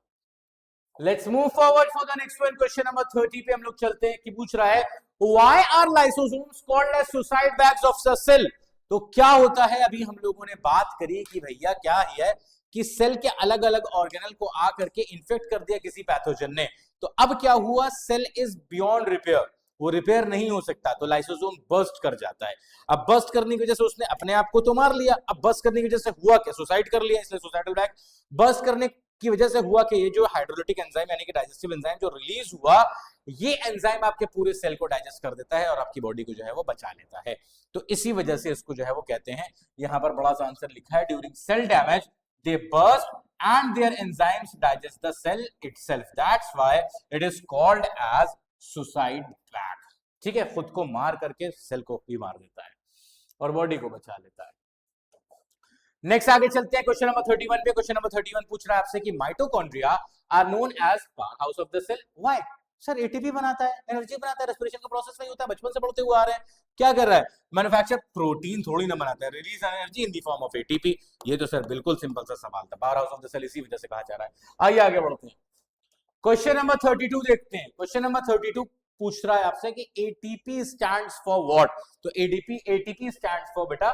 Let's move forward for the next one. Question number 30 पे हम लोग चलते हैं कि पूछ रहा है why are lysosomes called as suicide bags of the cell. तो क्या होता है, अभी हम लोगों ने बात करी कि भैया क्या है कि सेल के अलग अलग ऑर्गेनल को आकर के इन्फेक्ट कर दिया किसी पैथोजन ने। तो अब क्या हुआ, सेल इज बियॉन्ड रिपेयर, वो रिपेयर नहीं हो सकता, तो लाइसोसोम बर्स्ट कर जाता है। अब बर्स्ट करने की वजह से उसने अपने आप को तो मार लिया, अब बर्स्ट करने की वजह से हुआ क्या, सुसाइड कर लिया, इसलिए सुसाइडल बैग। बर्स्ट करने की वजह से हुआ कि ये जो हाइड्रोलिटिक एंजाइम यानी कि डाइजेस्टिव एंजाइम जो रिलीज हुआ, ये एंजाइम आपके पूरे सेल को डाइजेस्ट कर देता है और आपकी बॉडी को जो है वो बचा लेता है। तो इसी वजह से इसको जो है वो कहते हैं, यहां पर बड़ा सा आंसर लिखा है, during cell damage they burst and their enzymes digest the cell itself, that's why it is called as suicide bag। ठीक है, खुद को मार करके सेल को भी मार देता है और बॉडी को बचा लेता है। नेक्स्ट आगे चलते हैं क्वेश्चन नंबर 31 पे। क्वेश्चन नंबर 31 पूछ रहा है आपसे कि mitochondria are known as power house of the cell. Why? Sir ATP बनाता है, एनर्जी बनाता है, रेस्पिरेशन का प्रोसेस वही होता है, बचपन से पढ़ते हुए आ रहे हैं। क्या कर रहा है, मैन्युफैक्चर प्रोटीन थोड़ी ना बनाता है, release energy in the form of ATP. ये तो सर बिल्कुल सिंपल सा सवाल था, power house of the cell इसी वजह से कहा जा रहा है। आइए आगे बढ़ते हैं, क्वेश्चन नंबर 32 देखते हैं। क्वेश्चन नंबर 32 पूछ रहा है आपसे कि एटीपी स्टैंड्स फॉर व्हाट। तो एटीपी स्टैंड्स फॉर बेटा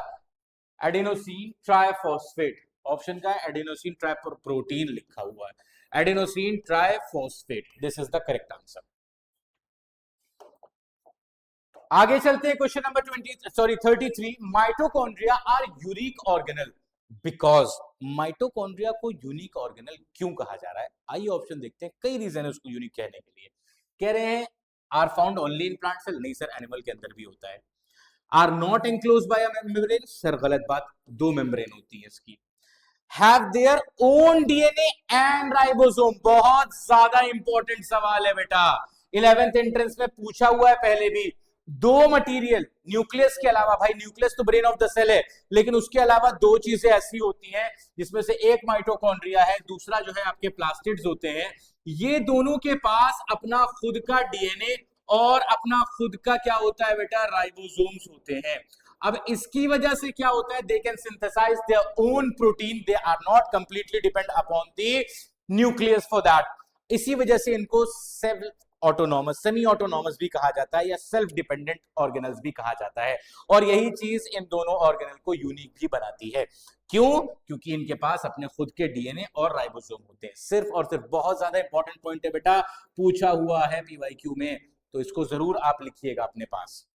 एडेनोसिन ट्राइफॉस्फेट। ऑप्शन का है एडेनोसिन ट्राइप्रोटीन लिखा हुआ है, adenosine triphosphate, this is the correct answer. आगे चलते हैं question number 33। Mitochondria are unique organelle because. Mitochondria को यूनिक ऑर्गेनल क्यों कहा जा रहा है, आइए ऑप्शन देखते हैं। कई रीजन है उसको यूनिक कहने के लिए। कह रहे हैं are found only in plant cell, नहीं सर एनिमल के अंदर भी होता है। Are not enclosed by a membrane, sir गलत बात, दो मेम्ब्रेन होती है इसकी। Have their own DNA and ribosome, बहुत ज्यादा इंपॉर्टेंट सवाल है बेटा, 11th एंट्रेंस में पूछा हुआ है पहले भी। दो मटेरियल न्यूक्लियस के अलावा, भाई न्यूक्लियस तो ब्रेन ऑफ द सेल है, लेकिन उसके अलावा दो चीजें ऐसी होती हैं जिसमें से एक माइटोकॉन्ड्रिया है, दूसरा जो है आपके प्लास्टिड्स होते हैं। ये दोनों के पास अपना खुद का डीएनए और अपना खुद का क्या होता है बेटा, राइबोसोम्स होते हैं। अब इसकी वजह से क्या होता है, they can synthesize their own protein, they are not completely depend upon the nucleus for that. इसी वजह से इनको सेल्फ ऑटोनॉमस, सेमी ऑटोनॉमस भी कहा जाता है या सेल्फ डिपेंडेंट ऑर्गेनल्स भी कहा जाता है। और यही चीज इन दोनों ऑर्गेनल को यूनिक भी बनाती है। क्यों? क्योंकि इनके पास अपने खुद के डीएनए और राइबोसोम होते हैं, सिर्फ और सिर्फ। बहुत ज्यादा इंपॉर्टेंट पॉइंट है बेटा, पूछा हुआ है पीवाईक्यू में, तो इसको जरूर आप लिखिएगा अपने पास।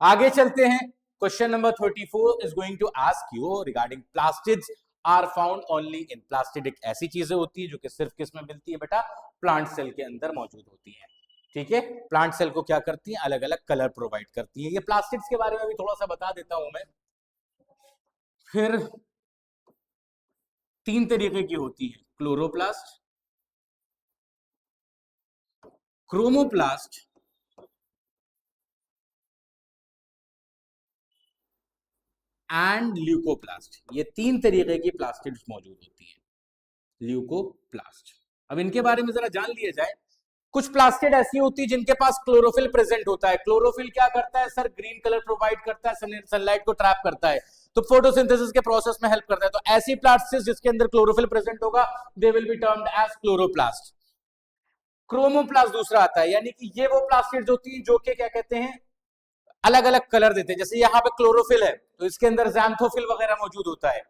आगे चलते हैं, question number 34 is going to ask you regarding plastids are found only in. Plastid एक ऐसी चीजें होती है जो कि सिर्फ किस में मिलती है बेटा, प्लांट सेल के अंदर मौजूद होती है। ठीक है, प्लांट सेल को क्या करती है, अलग अलग कलर प्रोवाइड करती है। ये प्लास्टिड्स के बारे में भी थोड़ा सा बता देता हूं मैं। फिर तीन तरीके की होती है, क्लोरोप्लास्ट, क्रोमोप्लास्ट एंड ल्यूकोप्लास्ट। ये तीन तरीके की प्लास्टिड्स मौजूद होती है, ल्यूकोप्लास्ट। अब इनके बारे में जरा जान लिया जाए। कुछ प्लास्टिड ऐसी होती है जिनके पास क्लोरोफिल प्रेजेंट होता है। क्लोरोफिल क्या करता है सर? ग्रीन कलर प्रोवाइड करता है, सनलाइट को ट्रैप करता है, तो फोटोसिंथेसिस के प्रोसेस में हेल्प करता है। तो ऐसी प्लास्टिड जिसके अंदर क्लोरोफिल प्रेजेंट होगा, they will be termed as chloroplast. Chromoplast दूसरा आता है, यानी कि ये वो प्लास्टिड्स होती है जो कि क्या कहते हैं, अलग अलग कलर देते हैं। जैसे यहाँ पे क्लोरोफिल है तो इसके अंदर ज़ैंथोफिल वगैरह मौजूद होता है,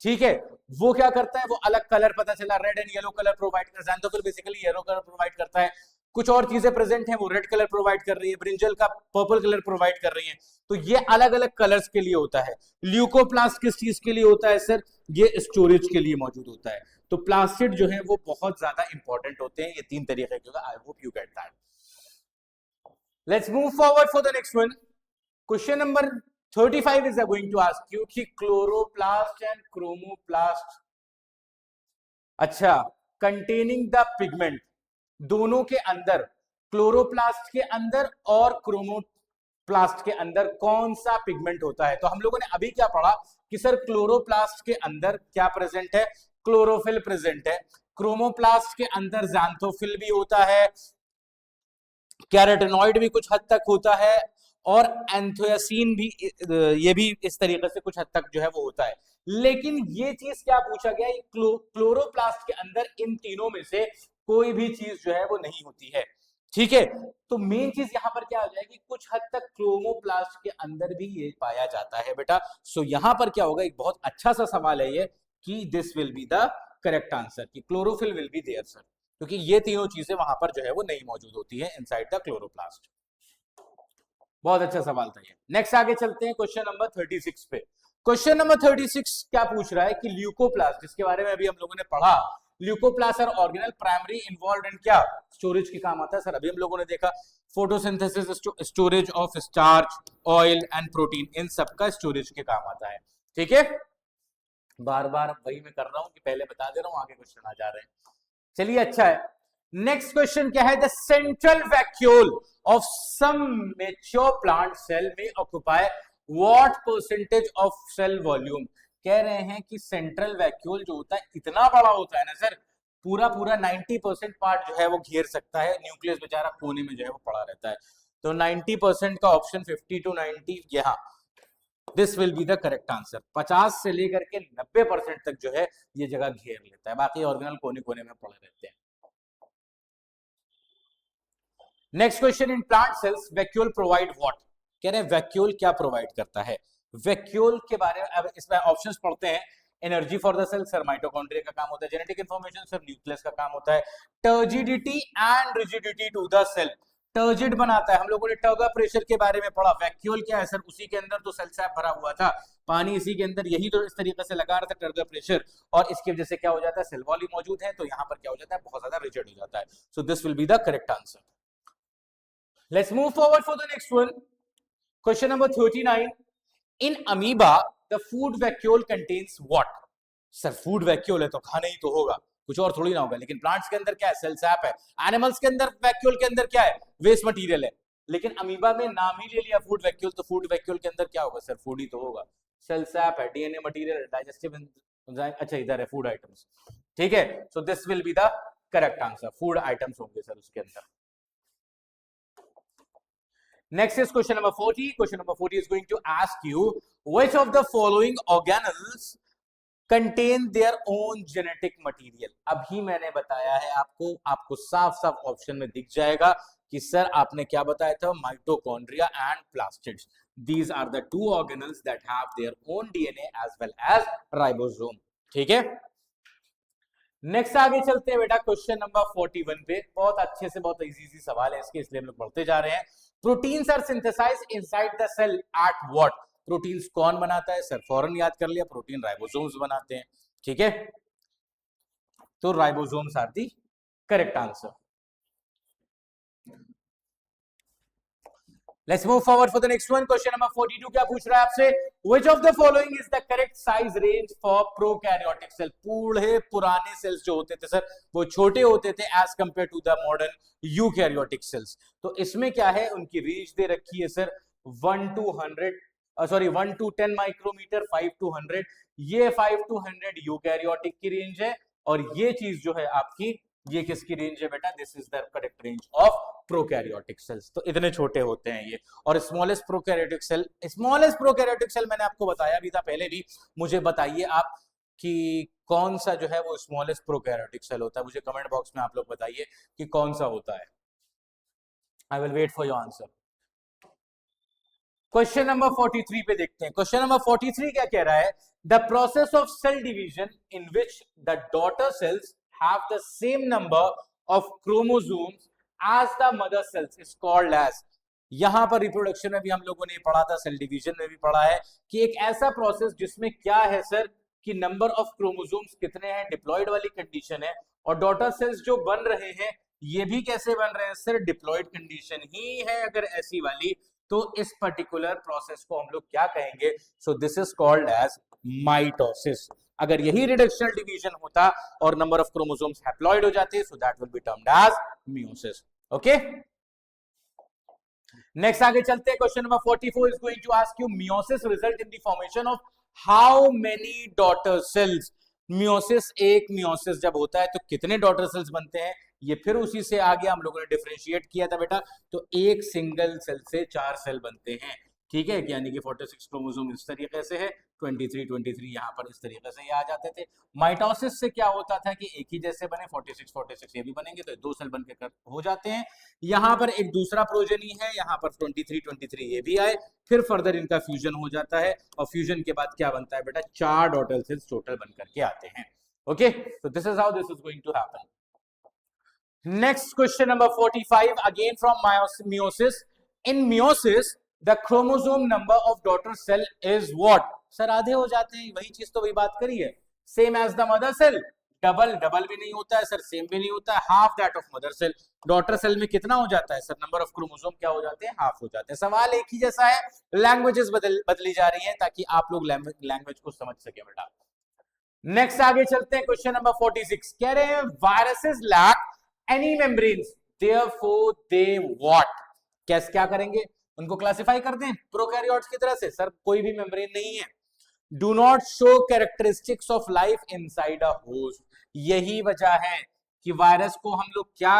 ठीक है। वो क्या करता है, वो अलग कलर, पता चला red and yellow colour provide करता है। Xanthophyll basically yellow colour provide करता है। कुछ और चीजें प्रेजेंट हैं, वो रेड कलर प्रोवाइड कर रही है, ब्रिंजल का पर्पल कलर प्रोवाइड कर रही है। तो ये अलग अलग कलर्स के लिए होता है। ल्यूकोप्लास्ट किस चीज के लिए होता है सर? ये स्टोरेज के लिए मौजूद होता है। तो प्लास्टिड जो है वो बहुत ज्यादा इंपॉर्टेंट होते हैं। ये तीन तरीके के, आई hope you get that. Let's move forward for the next one. Question number 35 is going to ask you कि क्लोरोप्लास्ट एंड क्रोमोप्लास्ट, अच्छा, कंटेनिंग द पिगमेंट, दोनों के अंदर, क्लोरोप्लास्ट के अंदर और क्रोमोप्लास्ट के अंदर कौन सा पिगमेंट होता है? तो हम लोगों ने अभी क्या पढ़ा कि सर क्लोरोप्लास्ट के अंदर क्या प्रेजेंट है? क्लोरोफिल प्रेजेंट है। क्रोमोप्लास्ट के अंदर ज़ैंथोफिल भी होता है, कैरोटेनॉइड भी कुछ हद तक होता है, और एंथोसियानिन भी, ये भी इस तरीके से कुछ हद तक जो है वो होता है। लेकिन ये चीज क्या पूछा गया, क्लोरोप्लास्ट के अंदर इन तीनों में से कोई भी चीज जो है वो नहीं होती है, ठीक है। तो मेन चीज यहां पर क्या हो जाएगी, कुछ हद तक क्रोमोप्लास्ट के अंदर भी ये पाया जाता है बेटा। सो यहां पर क्या होगा, एक बहुत अच्छा सा सवाल है ये कि this will be the correct answer, कि chlorophyll will be there sir, क्योंकि ये तीनों चीजें वहां पर जो है वो नहीं मौजूद होती है इनसाइड द क्लोरोप्लास्ट। बहुत अच्छा सवाल था ये। नेक्स्ट आगे चलते हैं क्वेश्चन नंबर 36 पे। क्वेश्चन नंबर 36 क्या पूछ रहा है कि ल्यूकोप्लास्ट, जिसके बारे में अभी हम लोगों ने पढ़ा, leucoplast are organelle primary involved in क्या? स्टोरेज के काम आता है सर। अभी हम लोगों ने देखा photosynthesis, storage of starch, oil and protein, इन सब का स्टोरेज के काम आता है, ठीक है। बार बार वही मैं कर रहा हूं कि पहले बता दे रहा हूं, आगे क्वेश्चन आ जा रहे हैं। चलिए अच्छा है। नेक्स्ट क्वेश्चन क्या है, the central vacuole of some mature plant cell में occupy what percentage of cell volume? कह रहे हैं कि सेंट्रल वैक्यूल जो होता है इतना बड़ा होता है ना सर, पूरा पूरा 90% पार्ट जो है वो घेर सकता है। न्यूक्लियस बेचारा कोने में जो है वो पड़ा रहता है। तो 90% का ऑप्शन 50 to 90, यहाँ this will be the correct answer. 50 से लेकर के 90% तक जो है ये जगह घेर लेता है, बाकी ऑर्गेनल कोने कोने में पड़े रहते हैं। Next question, in plant cells vacuole provide what? कह रहे हैं वैक्यूल क्या प्रोवाइड करता है? वैक्यूल के बारे में अब इसमें ऑप्शंस पढ़ते हैं। Energy for the cell sir, mitochondria का काम होता है। जेनेटिक इंफॉर्मेशन सर, न्यूक्लियस का काम होता है। Turgidity and rigidity to the cell, turgid बनाता है। हम लोगों ने टर्गर प्रेशर के बारे में पढ़ा। वैक्यूल क्या है सर? उसी के अंदर तो सेल सैप भरा हुआ था, पानी इसी के अंदर, यही तो इस तरीके से लगा रहा था टर्गर प्रेशर, और इसकी वजह से क्या हो जाता है, सेल वॉल मौजूद है, तो यहाँ पर क्या हो जाता है, बहुत ज्यादा रिजिड हो जाता है। So this will be the correct answer. Let's move forward for the next one. Question number 39. In amoeba, the food vacuole contains what? Sir food vacuole है तो खाना ही तो होगा, कुछ और थोड़ी ना होगा। लेकिन प्लांट्स के अंदर क्या है, सेल सैप है। एनिमल्स के अंदर वैक्यूल के अंदर क्या है, वेस्ट मटेरियल है। लेकिन अमीबा में नाम ही ले लिया फूड वैक्यूल, तो फूड वैक्यूल के अंदर क्या होगा सर, फूड ही तो होगा। सेल सैप है, डीएनए मटेरियल, डाइजेस्टिव एंजाइम, अच्छा इधर है फूड आइटम्स, ठीक है। So this will be the correct answer, food items होंगे सर उसके अंदर। Next is question number 40. Question number 40 is going to ask you which of the following organelles contain their own genetic material? अभी मैंने बताया है आपको, आपको साफ साफ ऑप्शन में दिख जाएगा कि सर आपने क्या बताया था, mitochondria and plastids. These are the two organelles that have their own DNA as well as ribosome, ठीक है। नेक्स्ट आगे चलते हैं बेटा क्वेश्चन नंबर 41 पे। बहुत अच्छे से, बहुत इजी सवाल है इसके, इसलिए हम लोग पढ़ते जा रहे हैं। Proteins are synthesized inside the cell at what? Proteins कौन बनाता है सर? फौरन याद कर लिया, प्रोटीन राइबोसोम्स बनाते हैं, ठीक है। तो ribosomes are the correct answer. Let's move forward for the next one. Question number 42 क्या पूछ रहा है आपसे? Which of the following is the correct size range for prokaryotic cell? पूरे पुराने सेल्स जो होते थे सर वो छोटे होते थे as compared to the modern eukaryotic cells. तो इसमें क्या है, उनकी रेंज दे रखी है सर 1 to 10 माइक्रोमीटर, 5 to 100। ये 5 to 100 यूकैरियोटिक की रेंज है, और ये चीज जो है आपकी ये किसकी रेंज है बेटा? This is the correct range of prokaryotic cells. तो इतने छोटे होते हैं ये। और स्मॉलेस्ट प्रोकैरियोटिक सेल मैंने आपको बताया भी था पहले भी। मुझे बताइए आप कि कौन सा जो है वो स्मॉलेस्ट प्रोकैरियोटिक सेल होता है। मुझे कमेंट बॉक्स में आप लोग बताइए कि कौन सा होता है। I will wait for your answer. Question number 43 पे देखते हैं। क्वेश्चन नंबर 43 क्या कह रहा है? The process of cell division in which the daughter cells have the same number of chromosomes as the mother cells is called as. यहां पर रिप्रोडक्शन में भी हम लोगों ने पढ़ा था, सेल डिवीजन में भी पढ़ा है कि एक ऐसा प्रोसेस जिसमें क्या है सर कि नंबर ऑफ क्रोमोसोम्स कितने हैं, डिप्लॉयड वाली कंडीशन है। और डॉटर सेल्स जो बन रहे हैं ये भी कैसे बन रहे हैं सर? डिप्लॉयड कंडीशन ही है अगर ऐसी वाली, तो इस पर्टिकुलर प्रोसेस को हम लोग क्या कहेंगे? So this is called as mitosis. अगर यही रिडक्शनल डिवीजन होता और नंबर ऑफ क्रोमोसोम्स हैप्लॉइड हो जाते, so that will be termed as meiosis. Okay, next आगे चलते हैं। Question number 44 is going to ask you meiosis result in the formation of how many daughter cells. Meiosis, एक मियोसिस जब होता है तो कितने डॉटर सेल्स बनते हैं? ये फिर उसी से आगे हम लोगों ने डिफरेंशिएट किया था बेटा। तो एक सिंगल सेल से 4 सेल बनते हैं, ठीक है। यानी कि 46 क्रोमोसोम इस तरीके से है, 23 यहाँ पर इस तरीके से ये आ जाते थे। माइटोसिस से क्या होता था कि एक ही जैसे बने, 46 ये भी बनेंगे तो 2 सेल बनकर हो जाते हैं। यहाँ पर एक दूसरा प्रोजेनी है, यहाँ पर 23 ये भी आए, फिर फर्दर इनका फ्यूजन हो जाता है और फ्यूजन के बाद क्या बनता है बेटा? 4 डॉटर सेल्स टोटल बनकर के आते हैं। ओके, तो this is how this is going to happen. Next question number 45 again from meiosis. In meiosis, the chromosome number of daughter cell is what? Sir आधे हो जाते हैं, वही चीज तो वही बात करी है। Same as the mother cell. Double भी नहीं होता है सर, सेम भी नहीं होता है, half that of mother cell. Daughter cell में कितना हो जाता है सर? नंबर ऑफ क्रोमोसोम क्या हो जाते हैं? हाफ हो जाते हैं। सवाल एक ही जैसा है, लैंग्वेजेस बदली जा रही है ताकि आप लोग लैंग्वेज को समझ सके बेटा। नेक्स्ट आगे चलते हैं। क्वेश्चन नंबर 46 कह रहे हैं viruses lack any membranes therefore they what? कैसे क्या करेंगे? उनको क्लासिफाई कर दें प्रोकैरियोट्स की तरह से। सर कोई भी मेम्ब्रेन नहीं है। Do not show characteristics of life inside a host. यही वजह है कि वायरस को हम लोग क्या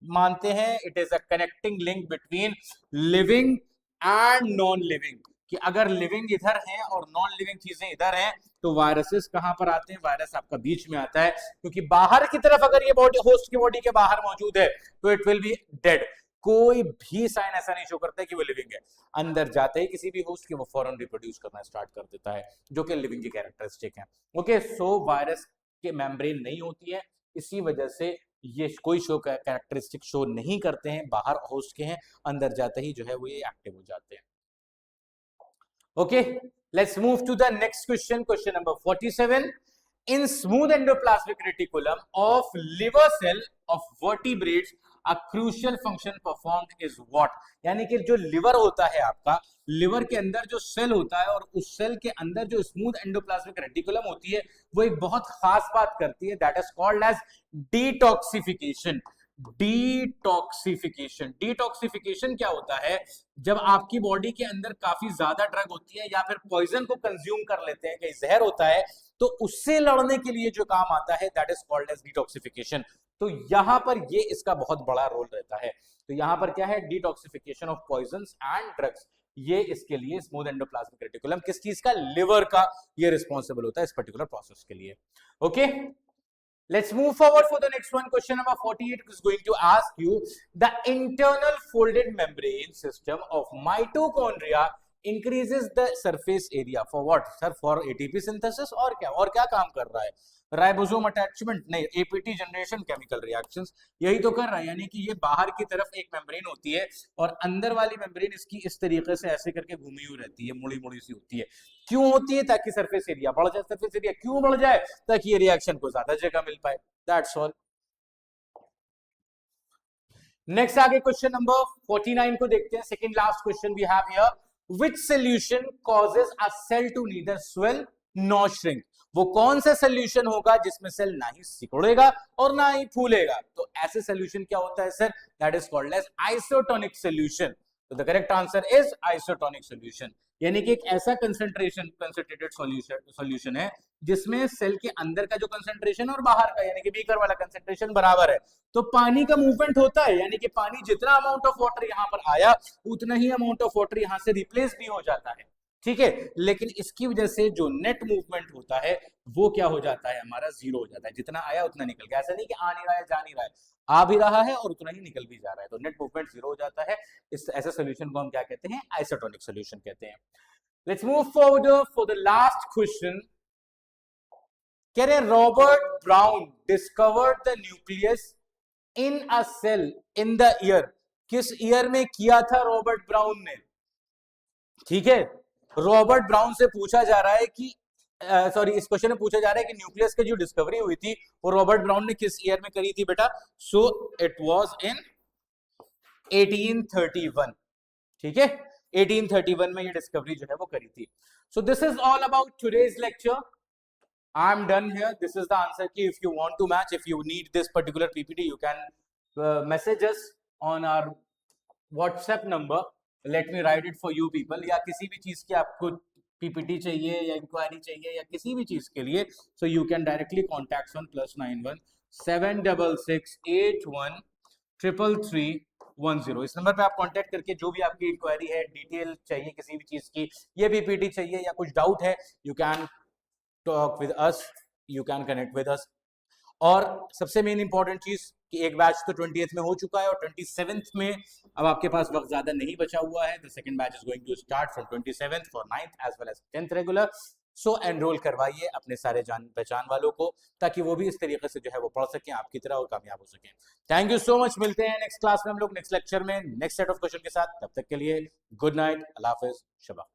मानते हैं? It is a connecting link between living and non living. कि अगर लिविंग इधर है और नॉन लिविंग चीजें इधर हैं तो वायरसेस कहां पर आते हैं? वायरस आपका बीच में आता है, क्योंकि बाहर की तरफ अगर ये बॉडी होस्ट की बॉडी के बाहर मौजूद है तो इट विल बी डेड। कोई भी साइन ऐसा नहीं शो करता है कि वो लिविंग है। अंदर जाते ही किसी भी होस्ट के वो फौरन रिप्रोड्यूस करना स्टार्ट कर देता है, जो कि लिविंग की कैरेक्टरिस्टिक है। ओके, सो वायरस के मेम्ब्रेन नहीं होती है, इसी वजह से ये कोई शो कैरेक्टरिस्टिक शो नहीं करते हैं। बाहर होस्ट के हैं, अंदर जाते ही जो है वो ये एक्टिव हो जाते हैं। Okay, let's move to the next question. Question number 47. In smooth endoplasmic reticulum of liver cell of vertebrates, a crucial function performed is what? यानी कि जो लिवर होता है आपका, लिवर के अंदर जो सेल होता है और उस सेल के अंदर जो स्मूथ एंडोप्लाज्मिक रेटिकुलम होती है वो एक बहुत खास बात करती है, that is called as detoxification. Detoxification क्या होता है? जब आपकी बॉडी के अंदर काफी ज्यादा ड्रग होती है या फिर पॉइजन को कंज्यूम कर लेते हैं, कहीं जहर होता है, तो उससे लड़ने के लिए जो काम आता है that is called as detoxification. तो यहां पर ये इसका बहुत बड़ा रोल रहता है। तो यहां पर क्या है? Detoxification of poisons and drugs. ये इसके लिए स्मूथ एंडोप्लाज्मिक रेटिकुलम किस चीज का? लिवर का ये रिस्पॉन्सिबल होता है इस पर्टिकुलर प्रोसेस के लिए। Okay, let's move forward for the next one. Question number 48 is going to ask you the internal folded membrane system of mitochondria increases the surface area for what? Sir, for ATP synthesis और क्या काम कर रहा है? राइबोसोम अटैचमेंट नहीं, एपीटी जनरेशन, केमिकल रिएक्शंस, यही तो कर रहा है। यानी कि ये बाहर की तरफ एक मेम्ब्रेन होती है और अंदर वाली मेम्ब्रेन इसकी इस तरीके से ऐसे करके घूमी हुई रहती है, मुड़ी मुड़ी सी होती है। क्यों होती है? ताकि सरफेस एरिया बढ़ जाए। सरफेस एरिया क्यों बढ़ जाए? ताकि ये रिएक्शन को ज्यादा जगह मिल पाए, दैट्स ऑल। नेक्स्ट आगे क्वेश्चन नंबर 49 को देखते हैं। Second last question we have here, which solution causes a cell to neither swell nor shrink? वो कौन सा सॉल्यूशन होगा जिसमें सेल ना ही सिकुड़ेगा और ना ही फूलेगा? तो ऐसे सॉल्यूशन क्या होता है sir? That is called as isotonic solution. तो the correct answer is isotonic solution, यानी कि एक ऐसा कंसंट्रेटेड सॉल्यूशन है जिसमें सेल के अंदर का जो कंसंट्रेशन और बाहर का यानी कि बीकर वाला कंसंट्रेशन बराबर है। तो पानी का मूवमेंट होता है, यानी कि पानी जितना अमाउंट ऑफ वाटर यहाँ पर आया उतना ही अमाउंट ऑफ वाटर यहाँ से रिप्लेस भी हो जाता है, ठीक है। लेकिन इसकी वजह से जो नेट मूवमेंट होता है वो क्या हो जाता है, हमारा जीरो हो जाता है, जितना आया उतना निकल गया। ऐसा नहीं कि आ नहीं रहा है जा नहीं रहा है, आ भी रहा है और उतना ही निकल भी जा रहा है, तो नेट मूवमेंट जीरो हो जाता है। इस ऐसे सोल्यूशन को हम क्या कहते हैं, आइसोटोनिक सोल्यूशन कहते हैं। Let's move forward for the last question. कह रहे Robert Brown discovered the nucleus in a cell in the year. किस ईयर में किया था रॉबर्ट ब्राउन ने, ठीक है। रॉबर्ट ब्राउन से पूछा जा रहा है कि सॉरी इस क्वेश्चन में पूछा जा रहा है कि न्यूक्लियस की जो डिस्कवरी हुई थी वो रॉबर्ट ब्राउन ने किस ईयर में करी थी बेटा। सो इट वाज इन 1831, ठीक है। 1831 में ये डिस्कवरी जो है वो करी थी। So this is all about today's lecture. I am done here. This is the answer key if you want to match, if you need this particular PPT you can message us on our WhatsApp number, let me write it for you people. या किसी भी चीज की आपको पीपीटी चाहिए या इंक्वायरी चाहिए या किसी भी चीज के लिए, so you can directly contact on +91 766 81 33310। इस नंबर पे आप कांटेक्ट करके जो भी आपकी इंक्वायरी है, डिटेल चाहिए किसी भी चीज की, ये पीपीटी चाहिए या कुछ डाउट है, you can talk with us, you can connect with us. और सबसे मेन इंपॉर्टेंट चीज कि एक बैच तो 20th में हो चुका है और 27th में अब आपके पास वक्त ज्यादा नहीं बचा हुआ है। The second batch is going to start from 27th for 9th as well as 10th regular. So enroll करवाइए अपने सारे जान पहचान वालों को, ताकि वो भी इस तरीके से जो है वो पढ़ सकें आपकी तरह और कामयाब हो सकें। Thank you so much. मिलते हैं नेक्स्ट क्लास में हम लोग, नेक्स्ट लेक्चर में नेक्स्ट सेट ऑफ क्वेश्चन के साथ। तब तक के लिए गुड नाइट, अल्लाह हाफिज, शबा।